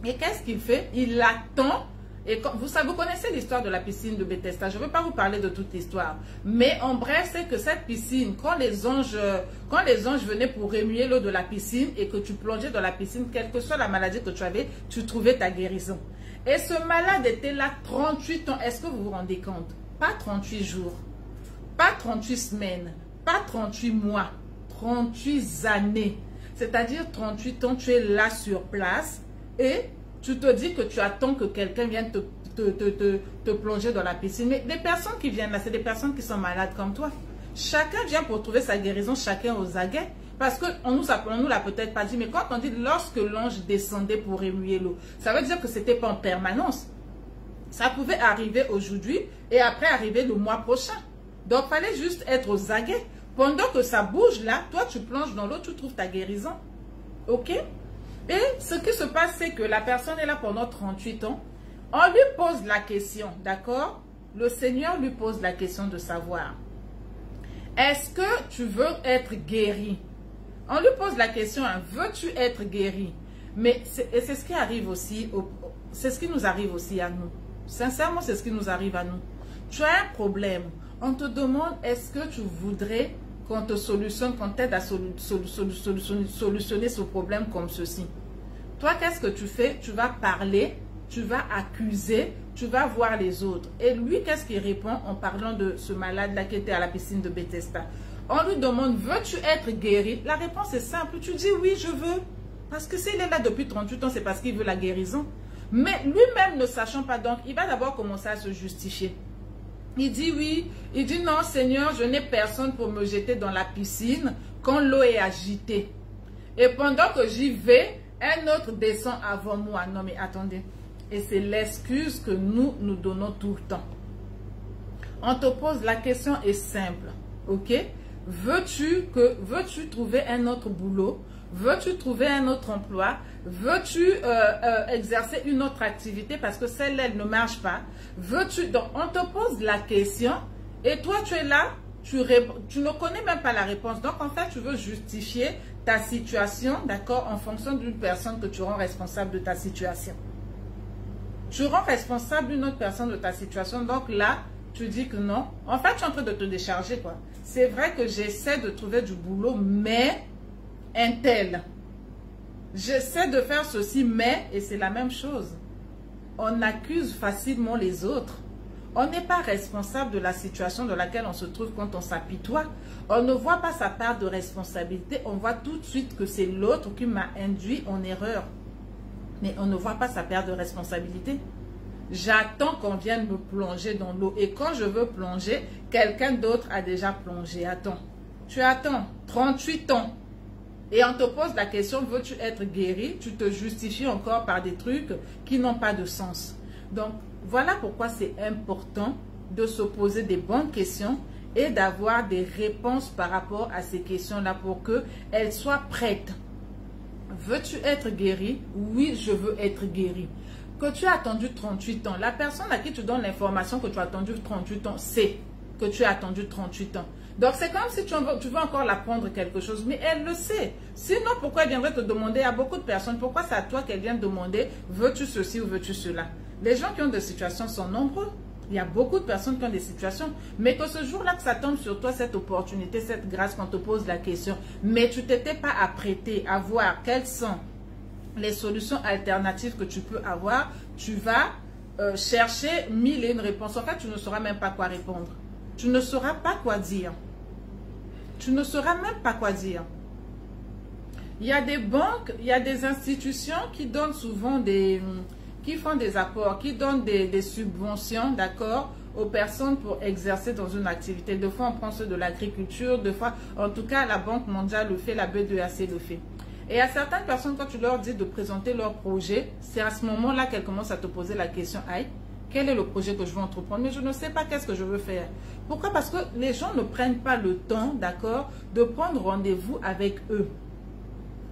Speaker 1: Et qu'est-ce qu'il fait? Il attend. Et vous connaissez l'histoire de la piscine de Bethesda. Je ne vais pas vous parler de toute l'histoire. Mais en bref, c'est que cette piscine, quand les anges venaient pour remuer l'eau de la piscine et que tu plongeais dans la piscine, quelle que soit la maladie que tu avais, tu trouvais ta guérison. Et ce malade était là 38 ans. Est-ce que vous vous rendez compte? Pas 38 jours, pas 38 semaines, pas 38 mois, 38 années. C'est-à-dire 38 ans, tu es là sur place et tu te dis que tu attends que quelqu'un vienne te plonger dans la piscine. Mais les personnes qui viennent là, c'est des personnes qui sont malades comme toi. Chacun vient pour trouver sa guérison, chacun aux aguets. Parce qu'on nous l'a peut-être pas dit, mais quand on dit lorsque l'ange descendait pour remuer l'eau, ça veut dire que c'était pas en permanence. Ça pouvait arriver aujourd'hui et après arriver le mois prochain. Donc, il fallait juste être aux aguets. Pendant que ça bouge là, toi tu plonges dans l'eau, tu trouves ta guérison. Ok? Et ce qui se passe, c'est que la personne est là pendant 38 ans. On lui pose la question, d'accord? Le Seigneur lui pose la question de savoir, est-ce que tu veux être guéri? On lui pose la question, hein, veux-tu être guéri? Mais c'est ce qui arrive aussi, c'est ce qui nous arrive aussi à nous. Sincèrement, c'est ce qui nous arrive à nous. Tu as un problème. On te demande, est-ce que tu voudrais qu'on te solutionne, qu'on t'aide à solutionner ce problème comme ceci. Toi, qu'est-ce que tu fais? Tu vas parler, tu vas accuser, tu vas voir les autres. Et lui, qu'est-ce qu'il répond en parlant de ce malade-là qui était à la piscine de Bethesda? On lui demande, veux-tu être guéri? La réponse est simple, tu dis oui, je veux. Parce que s'il est là depuis 38 ans, c'est parce qu'il veut la guérison. Mais lui-même ne sachant pas, donc, il va d'abord commencer à se justifier. Il dit oui, il dit non Seigneur, je n'ai personne pour me jeter dans la piscine quand l'eau est agitée. Et pendant que j'y vais, un autre descend avant moi. Non mais attendez, et c'est l'excuse que nous donnons tout le temps. On te pose, la question est simple, ok? Veux-tu trouver un autre boulot? Veux-tu trouver un autre emploi? Veux-tu exercer une autre activité parce que celle-là, elle ne marche pas? Veux-tu... Donc, on te pose la question et toi, tu es là, tu ne connais même pas la réponse. Donc, en fait, tu veux justifier ta situation, d'accord, en fonction d'une personne que tu rends responsable de ta situation. Tu rends responsable d'une autre personne de ta situation. Donc là, tu dis que non. En fait, tu es en train de te décharger, quoi. C'est vrai que j'essaie de trouver du boulot, mais... un tel. J'essaie de faire ceci, mais, et c'est la même chose. On accuse facilement les autres. On n'est pas responsable de la situation dans laquelle on se trouve quand on s'apitoie. On ne voit pas sa part de responsabilité. On voit tout de suite que c'est l'autre qui m'a induit en erreur. Mais on ne voit pas sa part de responsabilité. J'attends qu'on vienne me plonger dans l'eau. Et quand je veux plonger, quelqu'un d'autre a déjà plongé. Attends. Tu attends 38 ans. Et on te pose la question, veux-tu être guéri? Tu te justifies encore par des trucs qui n'ont pas de sens. Donc, voilà pourquoi c'est important de se poser des bonnes questions et d'avoir des réponses par rapport à ces questions-là pour qu'elles soient prêtes. Veux-tu être guéri? Oui, je veux être guéri. Que tu as attendu 38 ans, la personne à qui tu donnes l'information que tu as attendu 38 ans sait que tu as attendu 38 ans. Donc, c'est comme si tu veux encore l'apprendre quelque chose, mais elle le sait. Sinon, pourquoi elle viendrait te demander à beaucoup de personnes, pourquoi c'est à toi qu'elle vient demander, veux-tu ceci ou veux-tu cela? Les gens qui ont des situations sont nombreux. Il y a beaucoup de personnes qui ont des situations, mais que ce jour-là que ça tombe sur toi, cette opportunité, cette grâce, qu'on te pose la question, mais tu t'étais pas apprêté à voir quelles sont les solutions alternatives que tu peux avoir, tu vas chercher mille et une réponses. En fait, tu ne sauras même pas quoi répondre. Tu ne sauras pas quoi dire. Tu ne sauras même pas quoi dire. Il y a des banques, il y a des institutions qui donnent souvent qui font des apports, qui donnent des subventions, d'accord, aux personnes pour exercer dans une activité. Des fois, on prend ceux de l'agriculture, des fois, en tout cas, la Banque mondiale le fait, la B2AC le fait. Et à certaines personnes, quand tu leur dis de présenter leur projet, c'est à ce moment-là qu'elles commencent à te poser la question, aïe, quel est le projet que je veux entreprendre? Mais je ne sais pas qu'est-ce que je veux faire. Pourquoi? Parce que les gens ne prennent pas le temps, d'accord, de prendre rendez-vous avec eux.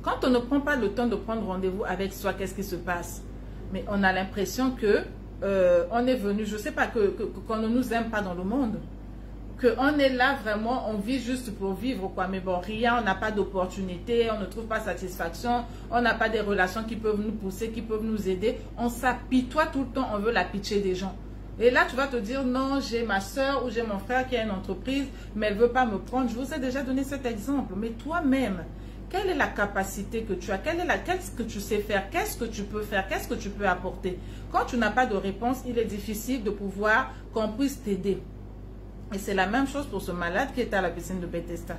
Speaker 1: Quand on ne prend pas le temps de prendre rendez-vous avec soi, qu'est-ce qui se passe? Mais on a l'impression que on est venu, je ne sais pas, qu'on ne nous aime pas dans le monde. Qu'on est là vraiment, on vit juste pour vivre, quoi. Mais bon, rien, on n'a pas d'opportunité, on ne trouve pas satisfaction, on n'a pas des relations qui peuvent nous pousser, qui peuvent nous aider. On s'apitoie tout le temps, on veut la pitié des gens. Et là, tu vas te dire, non, j'ai ma soeur ou j'ai mon frère qui a une entreprise, mais elle ne veut pas me prendre. Je vous ai déjà donné cet exemple. Mais toi-même, quelle est la capacité que tu as? Qu'est-ce que tu sais faire? Qu'est-ce que tu peux faire? Qu'est-ce que tu peux apporter? Quand tu n'as pas de réponse, il est difficile de pouvoir qu'on puisse t'aider. Et c'est la même chose pour ce malade qui est à la piscine de Bethesda.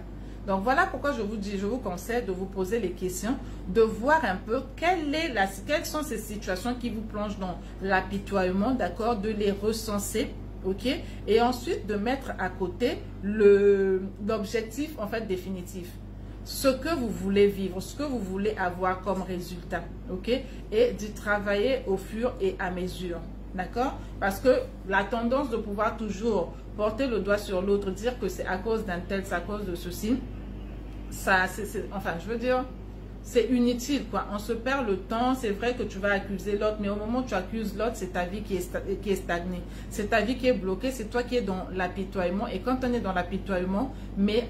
Speaker 1: Donc voilà pourquoi je vous dis, je vous conseille de vous poser les questions, de voir un peu quelles sont ces situations qui vous plongent dans l'apitoiement, d'accord, de les recenser, ok, et ensuite de mettre à côté l'objectif en fait définitif. Ce que vous voulez vivre, ce que vous voulez avoir comme résultat, ok, et d'y travailler au fur et à mesure. D'accord? Parce que la tendance de pouvoir toujours porter le doigt sur l'autre, dire que c'est à cause d'un tel, c'est à cause de ceci, ça, enfin, je veux dire, c'est inutile, quoi. On se perd le temps. C'est vrai que tu vas accuser l'autre, mais au moment où tu accuses l'autre, c'est ta vie qui est stagnée. C'est ta vie qui est bloquée, c'est toi qui es dans l'apitoiement. Et quand on est dans l'apitoiement, mais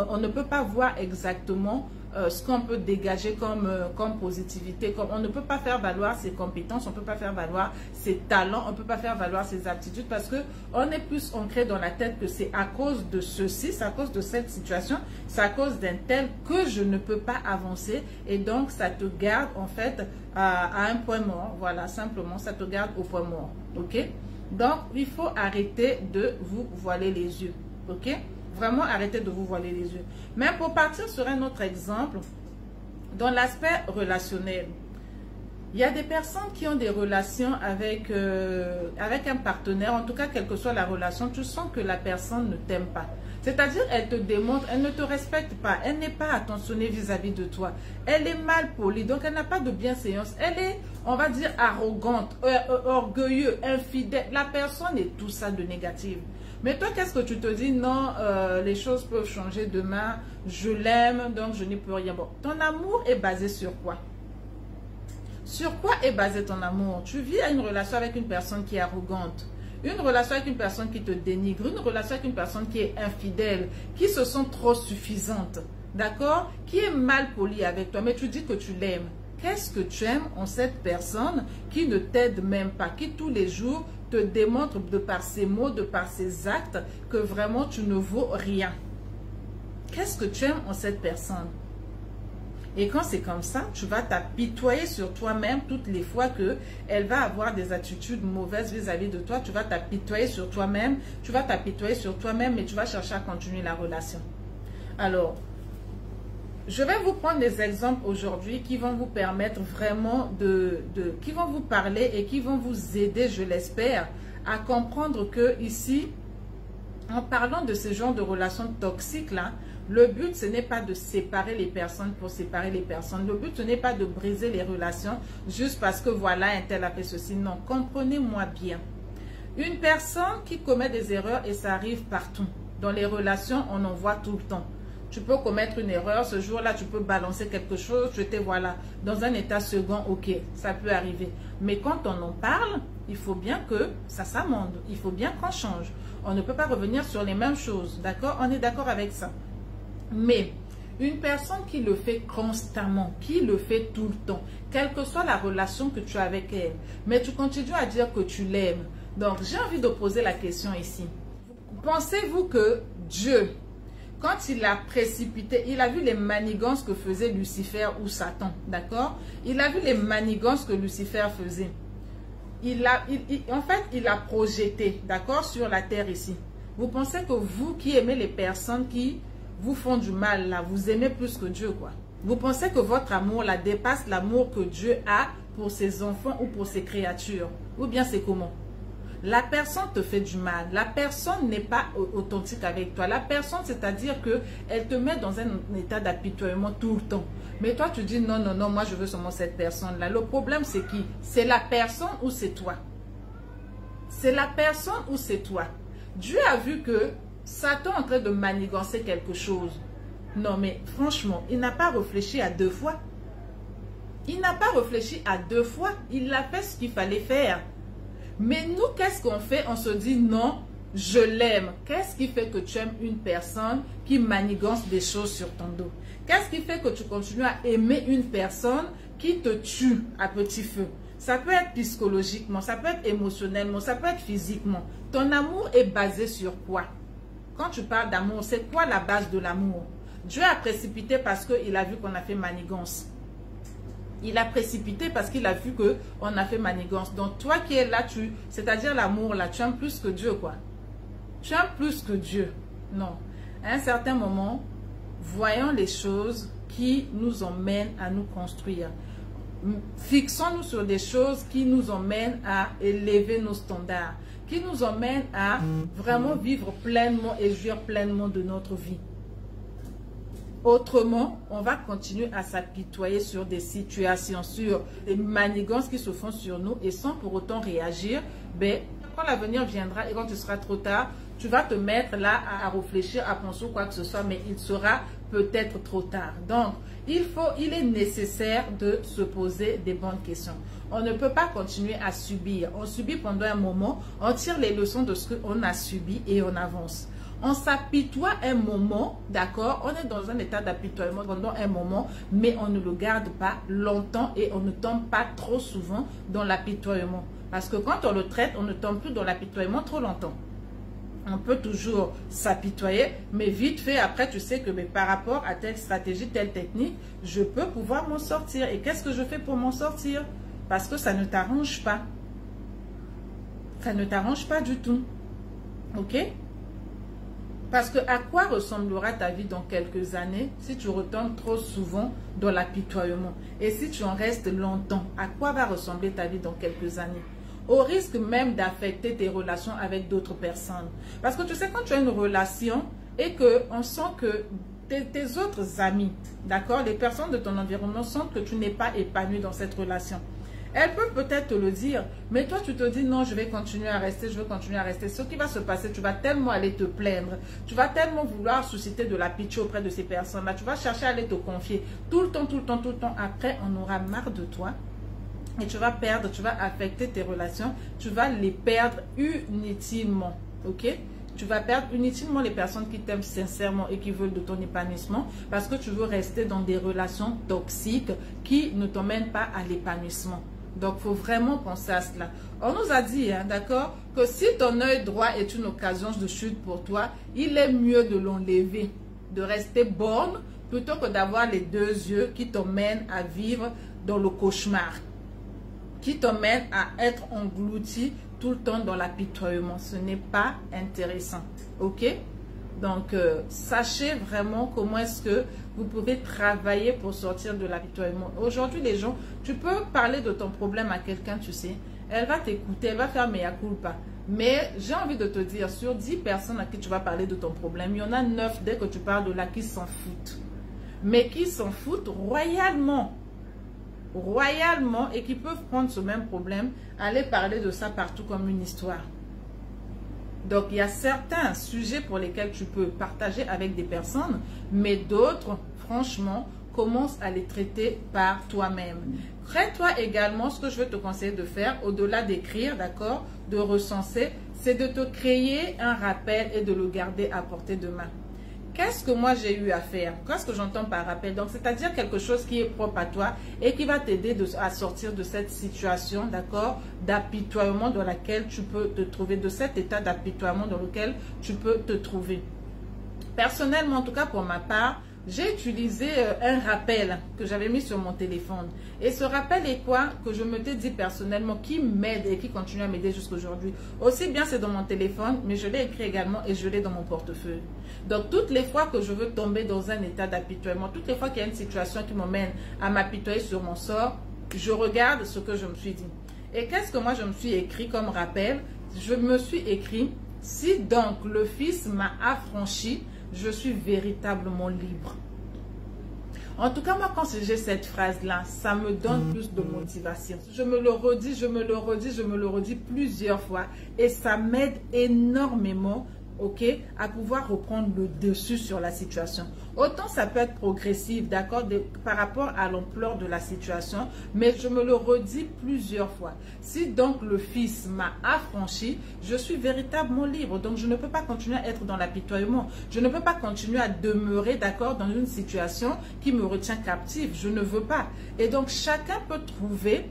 Speaker 1: on ne peut pas voir exactement ce qu'on peut dégager comme positivité. On ne peut pas faire valoir ses compétences, on ne peut pas faire valoir ses talents, on ne peut pas faire valoir ses aptitudes parce qu'on est plus ancré dans la tête que c'est à cause de ceci, c'est à cause de cette situation, c'est à cause d'un tel que je ne peux pas avancer et donc ça te garde en fait à un point mort. Voilà, simplement, ça te garde au point mort. Ok? Donc, il faut arrêter de vous voiler les yeux. Ok? Vraiment, arrêtez de vous voiler les yeux. Mais pour partir sur un autre exemple, dans l'aspect relationnel, il y a des personnes qui ont des relations avec un partenaire, en tout cas, quelle que soit la relation, tu sens que la personne ne t'aime pas. C'est-à-dire, elle te démontre, elle ne te respecte pas, elle n'est pas attentionnée vis-à-vis de toi. Elle est mal polie, donc elle n'a pas de bienséance. Elle est, on va dire, arrogante, orgueilleuse, infidèle. La personne est tout ça de négatif. Mais toi, qu'est-ce que tu te dis? Non, les choses peuvent changer demain. Je l'aime, donc je n'y peux rien. Bon, ton amour est basé sur quoi? Sur quoi est basé ton amour? Tu vis à une relation avec une personne qui est arrogante, une relation avec une personne qui te dénigre, une relation avec une personne qui est infidèle, qui se sent trop suffisante, d'accord? Qui est mal polie avec toi, mais tu dis que tu l'aimes. Qu'est-ce que tu aimes en cette personne qui ne t'aide même pas, qui tous les jours te démontre de par ses mots, de par ses actes, que vraiment tu ne vaux rien? Qu'est-ce que tu aimes en cette personne? Et quand c'est comme ça, tu vas t'apitoyer sur toi-même toutes les fois qu'elle va avoir des attitudes mauvaises vis-à-vis de toi. Tu vas t'apitoyer sur toi-même, mais tu vas chercher à continuer la relation. Alors, je vais vous prendre des exemples aujourd'hui qui vont vous permettre vraiment qui vont vous parler et qui vont vous aider, je l'espère, à comprendre que ici, en parlant de ce genre de relations toxiques là, le but, ce n'est pas de séparer les personnes pour séparer les personnes. Le but, ce n'est pas de briser les relations juste parce que voilà, un tel a fait ceci. Non, comprenez-moi bien. Une personne qui commet des erreurs, et ça arrive partout. Dans les relations, on en voit tout le temps. Tu peux commettre une erreur, ce jour-là, tu peux balancer quelque chose, je te voilà. Dans un état second, ok, ça peut arriver. Mais quand on en parle, il faut bien que ça s'amende. Il faut bien qu'on change. On ne peut pas revenir sur les mêmes choses, d'accord? On est d'accord avec ça. Mais une personne qui le fait constamment, qui le fait tout le temps, quelle que soit la relation que tu as avec elle, mais tu continues à dire que tu l'aimes, Donc, j'ai envie de poser la question ici. Pensez-vous que Dieu, quand il a précipité, il a vu les manigances que faisait Lucifer ou Satan, d'accord? Il a vu les manigances que Lucifer faisait. En fait, il a projeté, d'accord, sur la terre ici. Vous pensez que vous qui aimez les personnes qui vous font du mal, là, vous aimez plus que Dieu, quoi? Vous pensez que votre amour, là, dépasse l'amour que Dieu a pour ses enfants ou pour ses créatures? Ou bien c'est comment? La personne te fait du mal. La personne n'est pas authentique avec toi. La personne, c'est-à-dire qu'elle te met dans un état d'apitoiement tout le temps. Mais toi, tu dis non, non, non, moi je veux seulement cette personne-là. Le problème, c'est qui? C'est la personne ou c'est toi? C'est la personne ou c'est toi? Dieu a vu que Satan est en train de manigancer quelque chose. Non, mais franchement, il n'a pas réfléchi à 2 fois. Il n'a pas réfléchi à 2 fois. Il a fait ce qu'il fallait faire. Mais nous, qu'est-ce qu'on fait? On se dit non, je l'aime. Qu'est-ce qui fait que tu aimes une personne qui manigance des choses sur ton dos? Qu'est-ce qui fait que tu continues à aimer une personne qui te tue à petit feu? Ça peut être psychologiquement, ça peut être émotionnellement, ça peut être physiquement. Ton amour est basé sur quoi? Quand tu parles d'amour, c'est quoi la base de l'amour? Dieu a précipité parce qu'il a vu qu'on a fait manigance. Il a précipité parce qu'il a vu qu'on a fait manigance. Donc toi qui es là, c'est-à-dire l'amour là, tu aimes plus que Dieu, quoi. Tu aimes plus que Dieu. Non. À un certain moment, voyons les choses qui nous emmènent à nous construire. Fixons-nous sur des choses qui nous emmènent à élever nos standards, qui nous emmènent à vraiment vivre pleinement et jouir pleinement de notre vie. Autrement, on va continuer à s'apitoyer sur des situations, sur des manigances qui se font sur nous et sans pour autant réagir. Ben, quand l'avenir viendra et quand il sera trop tard, tu vas te mettre là à réfléchir, à penser ou quoi que ce soit, mais il sera peut-être trop tard. Donc, il est nécessaire de se poser des bonnes questions. On ne peut pas continuer à subir. On subit pendant un moment, on tire les leçons de ce qu'on a subi et on avance. On s'apitoie un moment, d'accord? On est dans un état d'apitoiement pendant un moment, mais on ne le garde pas longtemps et on ne tombe pas trop souvent dans l'apitoiement. Parce que quand on le traite, on ne tombe plus dans l'apitoiement trop longtemps. On peut toujours s'apitoyer, mais vite fait, après, tu sais que mais par rapport à telle stratégie, telle technique, je peux pouvoir m'en sortir. Et qu'est-ce que je fais pour m'en sortir? Parce que ça ne t'arrange pas. Ça ne t'arrange pas du tout. Ok? Parce que à quoi ressemblera ta vie dans quelques années si tu retombes trop souvent dans l'apitoiement? Et si tu en restes longtemps, à quoi va ressembler ta vie dans quelques années? Au risque même d'affecter tes relations avec d'autres personnes. Parce que tu sais, quand tu as une relation et qu'on sent que tes autres amis, d'accord, les personnes de ton environnement sentent que tu n'es pas épanoui dans cette relation. Elles peuvent peut-être te le dire, mais toi tu te dis non, je vais continuer à rester, je vais continuer à rester. Ce qui va se passer, tu vas tellement aller te plaindre, tu vas tellement vouloir susciter de la pitié auprès de ces personnes-là, tu vas chercher à aller te confier tout le temps, tout le temps, tout le temps. Après, on aura marre de toi et tu vas perdre, tu vas affecter tes relations, tu vas les perdre inutilement, ok? Tu vas perdre inutilement les personnes qui t'aiment sincèrement et qui veulent de ton épanouissement parce que tu veux rester dans des relations toxiques qui ne t'emmènent pas à l'épanouissement. Donc, il faut vraiment penser à cela. On nous a dit, hein, d'accord, que si ton œil droit est une occasion de chute pour toi, il est mieux de l'enlever, de rester borne, plutôt que d'avoir les 2 yeux qui t'emmènent à vivre dans le cauchemar, qui t'emmènent à être englouti tout le temps dans l'apitoiement. Ce n'est pas intéressant, ok? Donc, sachez vraiment comment est-ce que vous pouvez travailler pour sortir de l'apitoiement. Aujourd'hui, les gens, tu peux parler de ton problème à quelqu'un, tu sais. Elle va t'écouter, elle va faire mea culpa. Mais j'ai envie de te dire, sur 10 personnes à qui tu vas parler de ton problème, il y en a 9 dès que tu parles de là qui s'en foutent. Mais qui s'en foutent royalement. Royalement et qui peuvent prendre ce même problème, aller parler de ça partout comme une histoire. Donc, il y a certains sujets pour lesquels tu peux partager avec des personnes, mais d'autres, franchement, commence à les traiter par toi-même. Crée-toi également, ce que je veux te conseiller de faire, au-delà d'écrire, d'accord, de recenser, c'est de te créer un rappel et de le garder à portée de main. qu'est-ce que moi j'ai eu à faire? Qu'est-ce que j'entends par rappel? Donc, c'est-à-dire quelque chose qui est propre à toi et qui va t'aider à sortir de cette situation, d'accord, d'apitoiement dans laquelle tu peux te trouver, de cet état d'apitoiement dans lequel tu peux te trouver. Personnellement, en tout cas pour ma part, j'ai utilisé un rappel que j'avais mis sur mon téléphone. Et ce rappel est quoi? Que je me t'ai dit personnellement, qui m'aide et qui continue à m'aider jusqu'à aujourd'hui. Aussi bien c'est dans mon téléphone, mais je l'ai écrit également et je l'ai dans mon portefeuille. Donc toutes les fois que je veux tomber dans un état d'apitoiement, toutes les fois qu'il y a une situation qui m'emmène à m'apitoyer sur mon sort, je regarde ce que je me suis dit. Et qu'est-ce que moi je me suis écrit comme rappel? Je me suis écrit, si donc le Fils m'a affranchi, je suis véritablement libre. En tout cas, moi, quand j'ai cette phrase-là, ça me donne plus de motivation. Je me le redis, je me le redis, je me le redis plusieurs fois. Et ça m'aide énormément, ok, à pouvoir reprendre le dessus sur la situation. Autant ça peut être progressif, d'accord, par rapport à l'ampleur de la situation, mais je me le redis plusieurs fois. Si donc le Fils m'a affranchi, je suis véritablement libre. Donc je ne peux pas continuer à être dans l'apitoiement. Je ne peux pas continuer à demeurer, d'accord, dans une situation qui me retient captive. Je ne veux pas. Et donc chacun peut trouver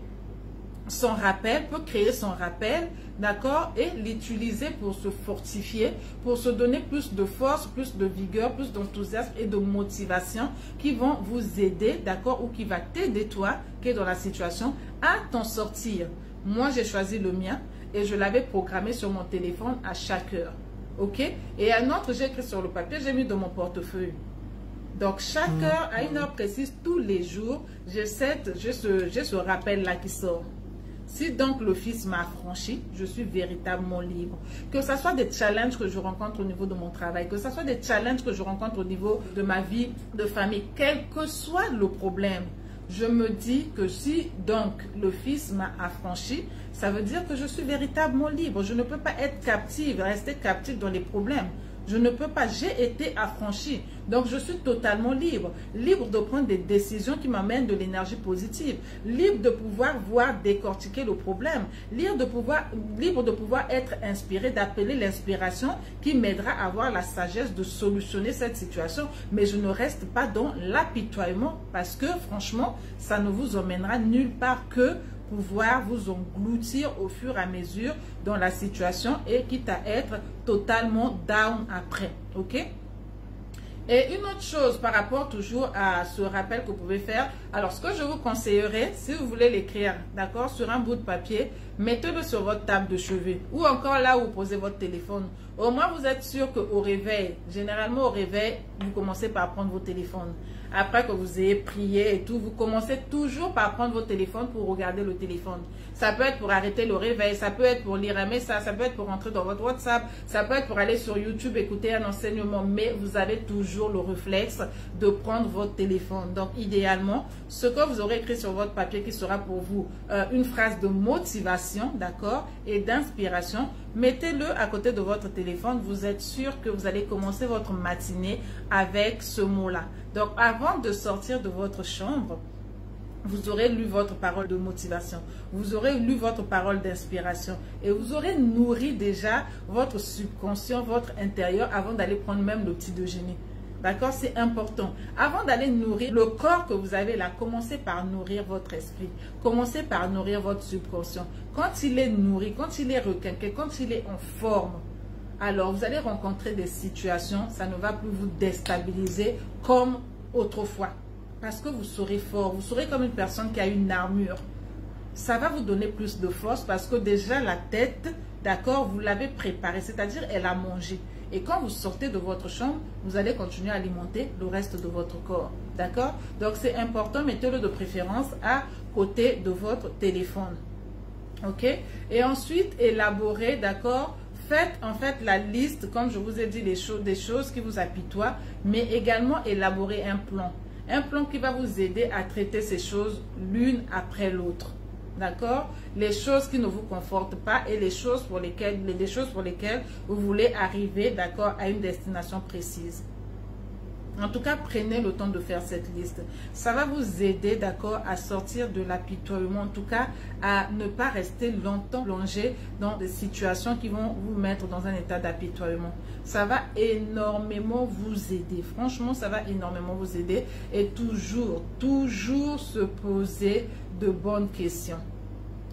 Speaker 1: son rappel, peut créer son rappel, d'accord, et l'utiliser pour se fortifier, pour se donner plus de force, plus de vigueur, plus d'enthousiasme et de motivation qui vont vous aider, d'accord, ou qui va t'aider toi, qui est dans la situation, à t'en sortir. Moi, j'ai choisi le mien et je l'avais programmé sur mon téléphone à chaque heure, ok, et un autre, j'ai écrit sur le papier, j'ai mis dans mon portefeuille. Donc, chaque heure, à une heure précise, tous les jours, j'ai ce rappel-là qui sort. Si donc le Fils m'a affranchi, je suis véritablement libre. Que ce soit des challenges que je rencontre au niveau de mon travail, que ce soit des challenges que je rencontre au niveau de ma vie de famille, quel que soit le problème, je me dis que si donc le Fils m'a affranchi, ça veut dire que je suis véritablement libre. Je ne peux pas être captive, rester captive dans les problèmes. Je ne peux pas, j'ai été affranchi. Donc, je suis totalement libre. Libre de prendre des décisions qui m'amènent de l'énergie positive. Libre de pouvoir voir décortiquer le problème. Libre de pouvoir être inspiré, d'appeler l'inspiration qui m'aidera à avoir la sagesse de solutionner cette situation. Mais je ne reste pas dans l'apitoiement parce que, franchement, ça ne vous emmènera nulle part que pouvoir vous engloutir au fur et à mesure dans la situation et quitte à être totalement down après, ok? Et une autre chose par rapport toujours à ce rappel que vous pouvez faire, alors ce que je vous conseillerais, si vous voulez l'écrire, d'accord, sur un bout de papier, mettez-le sur votre table de chevet ou encore là où vous posez votre téléphone. Au moins vous êtes sûr qu'au réveil, généralement au réveil, vous commencez par prendre vos téléphones. Après que vous ayez prié et tout, vous commencez toujours par prendre votre téléphone pour regarder le téléphone. Ça peut être pour arrêter le réveil, ça peut être pour lire un message, ça peut être pour rentrer dans votre WhatsApp, ça peut être pour aller sur YouTube, écouter un enseignement, mais vous avez toujours le réflexe de prendre votre téléphone. Donc, idéalement, ce que vous aurez écrit sur votre papier qui sera pour vous une phrase de motivation, d'accord, et d'inspiration, mettez-le à côté de votre téléphone. Vous êtes sûr que vous allez commencer votre matinée avec ce mot-là. Donc, avant de sortir de votre chambre, vous aurez lu votre parole de motivation, vous aurez lu votre parole d'inspiration et vous aurez nourri déjà votre subconscient, votre intérieur avant d'aller prendre même le petit déjeuner. D'accord? C'est important. Avant d'aller nourrir le corps que vous avez là, commencez par nourrir votre esprit. Commencez par nourrir votre subconscient. Quand il est nourri, quand il est requinqué, quand il est en forme, alors vous allez rencontrer des situations, ça ne va plus vous déstabiliser comme autrefois. Parce que vous serez fort, vous serez comme une personne qui a une armure. Ça va vous donner plus de force parce que déjà la tête, d'accord, vous l'avez préparée, c'est-à-dire elle a mangé. Et quand vous sortez de votre chambre, vous allez continuer à alimenter le reste de votre corps. D'accord? Donc c'est important, mettez-le de préférence à côté de votre téléphone. Ok? Et ensuite, élaborez, d'accord? Faites en fait la liste, comme je vous ai dit, des choses qui vous apitoient, mais également élaborez un plan. Un plan qui va vous aider à traiter ces choses l'une après l'autre. D'accord? Les choses qui ne vous confortent pas et les choses pour lesquelles vous voulez arriver, d'accord, à une destination précise. En tout cas, prenez le temps de faire cette liste. Ça va vous aider, d'accord, à sortir de l'apitoiement. En tout cas, à ne pas rester longtemps plongé dans des situations qui vont vous mettre dans un état d'apitoiement. Ça va énormément vous aider. Franchement, ça va énormément vous aider. Et toujours, toujours se poser de bonnes questions.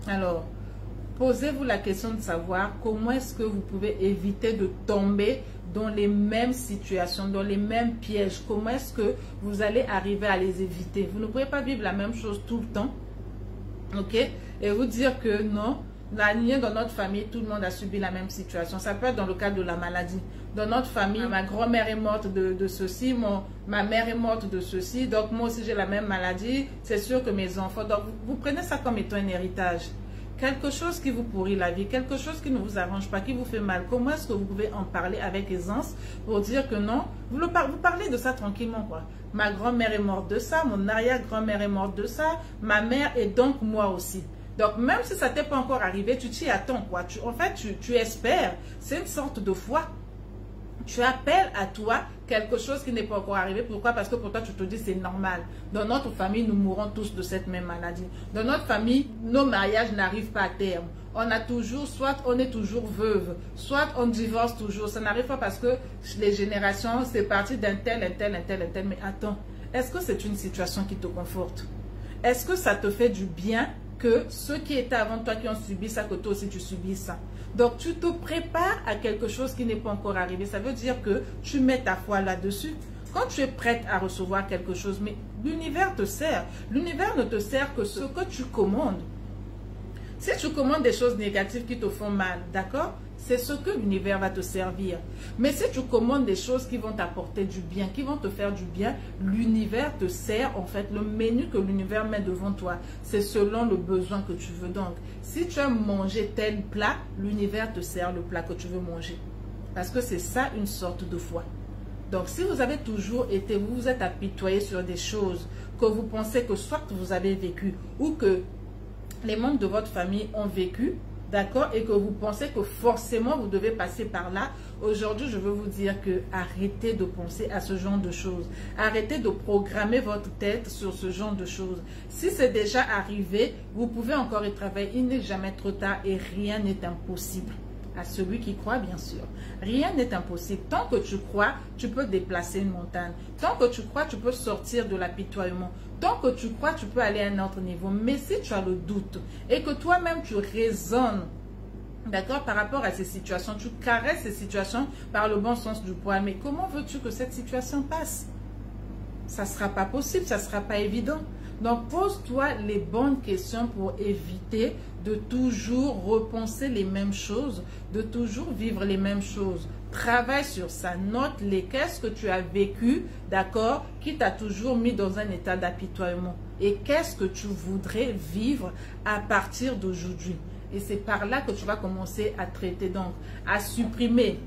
Speaker 1: Alors, posez-vous la question de savoir comment est-ce que vous pouvez éviter de tomber dans les mêmes situations, dans les mêmes pièges. Comment est-ce que vous allez arriver à les éviter? Vous ne pouvez pas vivre la même chose tout le temps, ok? Et vous dire que non, dans notre famille, tout le monde a subi la même situation. Ça peut être dans le cadre de la maladie. Dans notre famille, ma grand-mère est morte de ceci, ma mère est morte de ceci, donc moi aussi j'ai la même maladie. C'est sûr que mes enfants... Donc vous prenez ça comme étant un héritage. Quelque chose qui vous pourrit la vie, quelque chose qui ne vous arrange pas, qui vous fait mal. Comment est-ce que vous pouvez en parler avec aisance pour dire que non, vous parlez de ça tranquillement, quoi. Ma grand-mère est morte de ça, mon arrière-grand-mère est morte de ça, ma mère et donc moi aussi. Donc même si ça t'est pas encore arrivé, tu t'y attends, quoi. En fait, tu espères. C'est une sorte de foi. Tu appelles à toi quelque chose qui n'est pas encore arrivé. Pourquoi? Parce que pour toi, tu te dis c'est normal. Dans notre famille, nous mourrons tous de cette même maladie. Dans notre famille, nos mariages n'arrivent pas à terme. On a toujours, soit on est toujours veuve, soit on divorce toujours. Ça n'arrive pas parce que les générations, c'est parti d'un tel, un tel, un tel, un tel. Mais attends, est-ce que c'est une situation qui te conforte? Est-ce que ça te fait du bien que ceux qui étaient avant toi qui ont subi ça, que toi aussi tu subis ça? Donc, tu te prépares à quelque chose qui n'est pas encore arrivé. Ça veut dire que tu mets ta foi là-dessus. Quand tu es prête à recevoir quelque chose, mais l'univers te sert. L'univers ne te sert que ce que tu commandes. Si tu commandes des choses négatives qui te font mal, d'accord? C'est ce que l'univers va te servir. Mais si tu commandes des choses qui vont t'apporter du bien, qui vont te faire du bien, l'univers te sert, en fait, le menu que l'univers met devant toi. C'est selon le besoin que tu veux. Donc, si tu aimes manger tel plat, l'univers te sert le plat que tu veux manger. Parce que c'est ça une sorte de foi. Donc, si vous avez toujours été, vous vous êtes apitoyé sur des choses que vous pensez que soit vous avez vécu ou que les membres de votre famille ont vécu, d'accord, et que vous pensez que forcément vous devez passer par là, aujourd'hui je veux vous dire que arrêtez de penser à ce genre de choses. Arrêtez de programmer votre tête sur ce genre de choses. Si c'est déjà arrivé, vous pouvez encore y travailler. Il n'est jamais trop tard et rien n'est impossible. À celui qui croit, bien sûr. Rien n'est impossible. Tant que tu crois, tu peux déplacer une montagne. Tant que tu crois, tu peux sortir de l'apitoiement. Tant que tu crois, tu peux aller à un autre niveau. Mais si tu as le doute et que toi-même tu raisonnes, d'accord, par rapport à ces situations, tu caresses ces situations par le bon sens du poil. Mais comment veux-tu que cette situation passe? Ça ne sera pas possible, ça ne sera pas évident. Donc, pose-toi les bonnes questions pour éviter de toujours repenser les mêmes choses, de toujours vivre les mêmes choses. Travaille sur ça, note-les. Qu'est-ce que tu as vécu, d'accord, qui t'a toujours mis dans un état d'apitoiement? Et qu'est-ce que tu voudrais vivre à partir d'aujourd'hui? Et c'est par là que tu vas commencer à traiter, donc à supprimer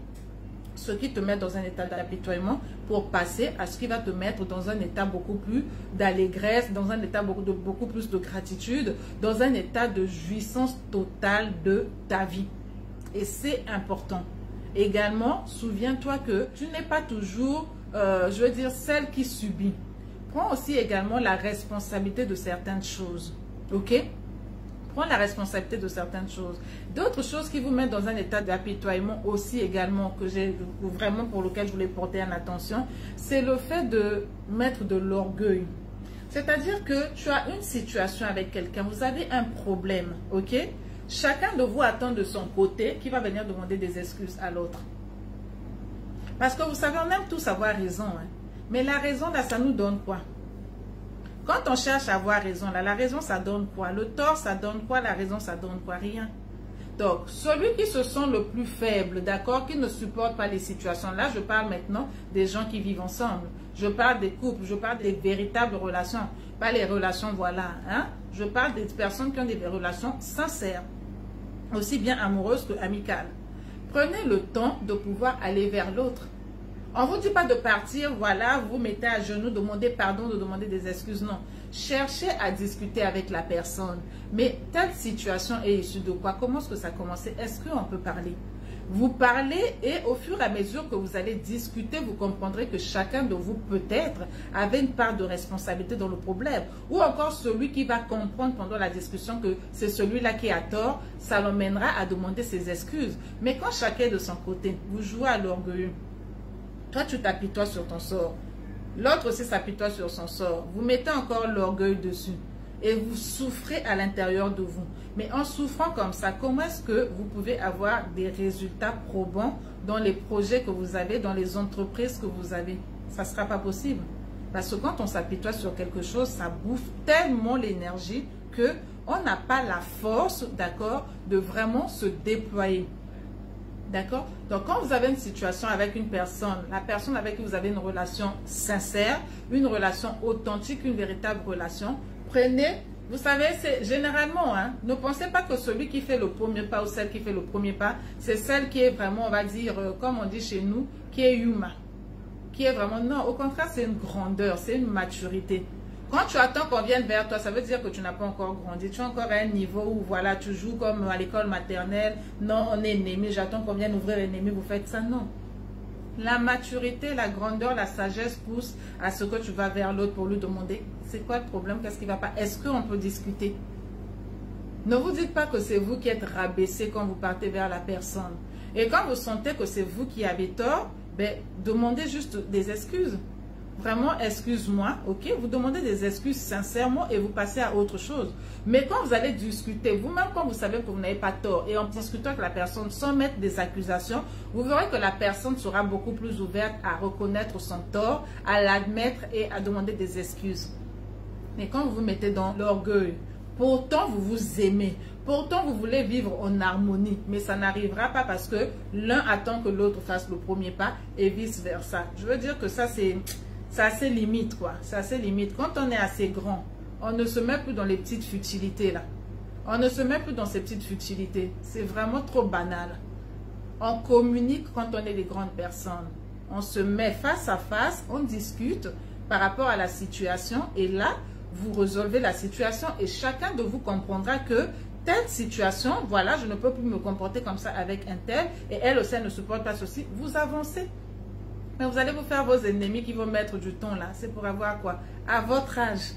Speaker 1: ce qui te met dans un état d'apitoiement pour passer à ce qui va te mettre dans un état beaucoup plus d'allégresse, dans un état beaucoup plus de gratitude, dans un état de jouissance totale de ta vie. Et c'est important. Également, souviens-toi que tu n'es pas toujours, je veux dire, celle qui subit. Prends aussi également la responsabilité de certaines choses. Ok? Prends la responsabilité de certaines choses. D'autres choses qui vous mettent dans un état d'apitoiement aussi également, que j'ai vraiment pour lequel je voulais porter en attention, c'est le fait de mettre de l'orgueil. C'est-à-dire que tu as une situation avec quelqu'un, vous avez un problème, ok? Chacun de vous attend de son côté qui va venir demander des excuses à l'autre. Parce que vous savez, on aime tous avoir raison, hein? Mais la raison là, ça nous donne quoi? Quand on cherche à avoir raison, là, la raison, ça donne quoi? Le tort, ça donne quoi? La raison, ça donne quoi? Rien. Donc, celui qui se sent le plus faible, d'accord, qui ne supporte pas les situations, là, je parle maintenant des gens qui vivent ensemble. Je parle des couples, je parle des véritables relations, pas les relations, voilà, hein. Je parle des personnes qui ont des relations sincères, aussi bien amoureuses que amicales. Prenez le temps de pouvoir aller vers l'autre. On ne vous dit pas de partir, voilà, vous mettez à genoux, demandez pardon, de demander des excuses, non. Cherchez à discuter avec la personne. Mais telle situation est issue de quoi? Comment est-ce que ça a commencé? Est-ce qu'on peut parler? Vous parlez et au fur et à mesure que vous allez discuter, vous comprendrez que chacun de vous peut-être avait une part de responsabilité dans le problème. Ou encore celui qui va comprendre pendant la discussion que c'est celui-là qui a tort, ça l'emmènera à demander ses excuses. Mais quand chacun est de son côté, vous jouez à l'orgueil. Toi, tu t'apitoies sur ton sort. L'autre aussi s'apitoie sur son sort. Vous mettez encore l'orgueil dessus. Et vous souffrez à l'intérieur de vous. Mais en souffrant comme ça, comment est-ce que vous pouvez avoir des résultats probants dans les projets que vous avez, dans les entreprises que vous avez? Ça ne sera pas possible. Parce que quand on s'apitoie sur quelque chose, ça bouffe tellement l'énergie qu'on n'a pas la force, d'accord, de vraiment se déployer. D'accord? Donc, quand vous avez une situation avec une personne, la personne avec qui vous avez une relation sincère, une relation authentique, une véritable relation, prenez, vous savez, c'est généralement, hein, ne pensez pas que celui qui fait le premier pas ou celle qui fait le premier pas, c'est celle qui est vraiment, on va dire, comme on dit chez nous, qui est humain. Qui est vraiment, non, au contraire, c'est une grandeur, c'est une maturité. Quand tu attends qu'on vienne vers toi, ça veut dire que tu n'as pas encore grandi. Tu es encore à un niveau où, voilà, tu joues comme à l'école maternelle. Non, on est ennemis, j'attends qu'on vienne ouvrir l'ennemi, vous faites ça, non. La maturité, la grandeur, la sagesse pousse à ce que tu vas vers l'autre pour lui demander c'est quoi le problème, qu'est-ce qui ne va pas, est-ce qu'on peut discuter? Ne vous dites pas que c'est vous qui êtes rabaissé quand vous partez vers la personne. Et quand vous sentez que c'est vous qui avez tort, ben, demandez juste des excuses. Vraiment, excuse-moi, ok? Vous demandez des excuses sincèrement et vous passez à autre chose. Mais quand vous allez discuter, vous-même quand vous savez que vous n'avez pas tort et en discutant avec la personne sans mettre des accusations, vous verrez que la personne sera beaucoup plus ouverte à reconnaître son tort, à l'admettre et à demander des excuses. Mais quand vous vous mettez dans l'orgueil, pourtant vous vous aimez, pourtant vous voulez vivre en harmonie, mais ça n'arrivera pas parce que l'un attend que l'autre fasse le premier pas et vice-versa. Je veux dire que ça c'est assez limite, quoi. C'est assez limite. Quand on est assez grand, on ne se met plus dans les petites futilités, là. On ne se met plus dans ces petites futilités. C'est vraiment trop banal. On communique quand on est des grandes personnes. On se met face à face, on discute par rapport à la situation et là, vous résolvez la situation et chacun de vous comprendra que telle situation, voilà, je ne peux plus me comporter comme ça avec un tel et elle aussi, elle ne supporte pas ceci. Vous avancez. Mais vous allez vous faire vos ennemis qui vont mettre du ton là. C'est pour avoir quoi? À votre âge.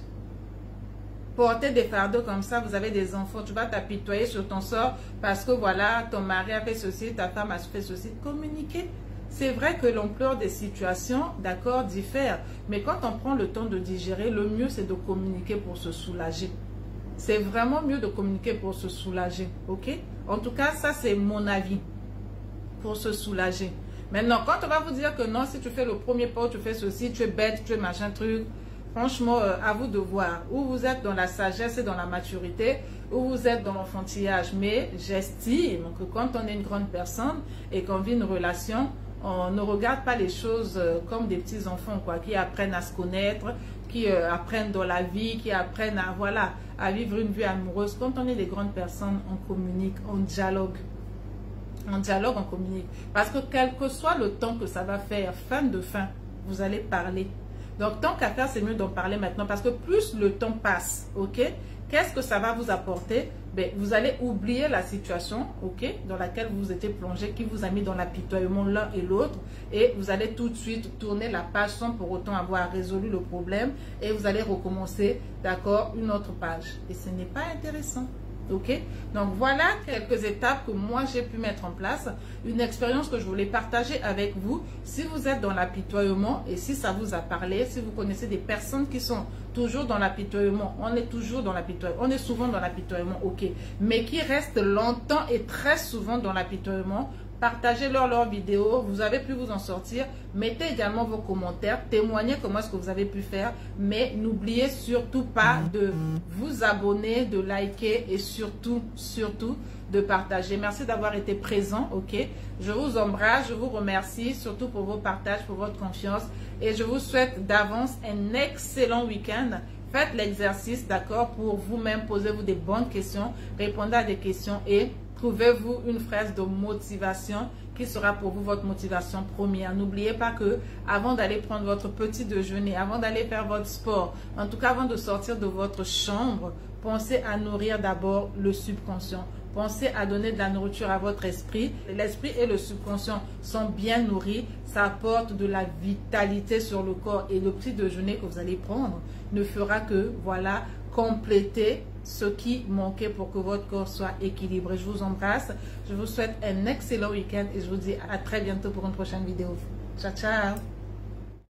Speaker 1: Porter des fardeaux comme ça, vous avez des enfants, tu vas t'apitoyer sur ton sort parce que voilà, ton mari a fait ceci, ta femme a fait ceci. Communiquer. C'est vrai que l'ampleur des situations, d'accord, diffère. Mais quand on prend le temps de digérer, le mieux c'est de communiquer pour se soulager. C'est vraiment mieux de communiquer pour se soulager. Ok? En tout cas, ça c'est mon avis. Pour se soulager. Maintenant, quand on va vous dire que non, si tu fais le premier pas, tu fais ceci, tu es bête, tu es machin truc, franchement, à vous de voir. Où vous êtes dans la sagesse et dans la maturité, où vous êtes dans l'enfantillage. Mais j'estime que quand on est une grande personne et qu'on vit une relation, on ne regarde pas les choses comme des petits enfants, quoi, qui apprennent à se connaître, qui apprennent dans la vie, qui apprennent à, voilà, à vivre une vie amoureuse. Quand on est des grandes personnes, on communique, on dialogue. En dialogue, on communique. Parce que quel que soit le temps que ça va faire, fin de fin, vous allez parler. Donc, tant qu'à faire, c'est mieux d'en parler maintenant. Parce que plus le temps passe, ok? Qu'est-ce que ça va vous apporter? Ben, vous allez oublier la situation, ok? Dans laquelle vous étiez plongé, qui vous a mis dans l'apitoiement l'un et l'autre. Et vous allez tout de suite tourner la page sans pour autant avoir résolu le problème. Et vous allez recommencer, d'accord, une autre page. Et ce n'est pas intéressant. Ok, donc voilà quelques étapes que moi j'ai pu mettre en place, une expérience que je voulais partager avec vous. Si vous êtes dans l'apitoiement et si ça vous a parlé, si vous connaissez des personnes qui sont toujours dans l'apitoiement, on est toujours dans l'apitoiement, on est souvent dans l'apitoiement, ok, mais qui restent longtemps et très souvent dans l'apitoiement, partagez-leur leurs vidéos, vous avez pu vous en sortir, mettez également vos commentaires, témoignez comment est-ce que vous avez pu faire, mais n'oubliez surtout pas de vous abonner, de liker et surtout de partager. Merci d'avoir été présent, ok? Je vous embrasse, je vous remercie, surtout pour vos partages, pour votre confiance et je vous souhaite d'avance un excellent week-end. Faites l'exercice, d'accord, pour vous-même, posez-vous des bonnes questions, répondez à des questions et trouvez-vous une phrase de motivation qui sera pour vous votre motivation première. N'oubliez pas que avant d'aller prendre votre petit déjeuner, avant d'aller faire votre sport, en tout cas avant de sortir de votre chambre, pensez à nourrir d'abord le subconscient. Pensez à donner de la nourriture à votre esprit. L'esprit et le subconscient sont bien nourris. Ça apporte de la vitalité sur le corps. Et le petit déjeuner que vous allez prendre ne fera que, voilà, compléter ce qui manquait pour que votre corps soit équilibré. Je vous embrasse. Je vous souhaite un excellent week-end et je vous dis à très bientôt pour une prochaine vidéo. Ciao, ciao!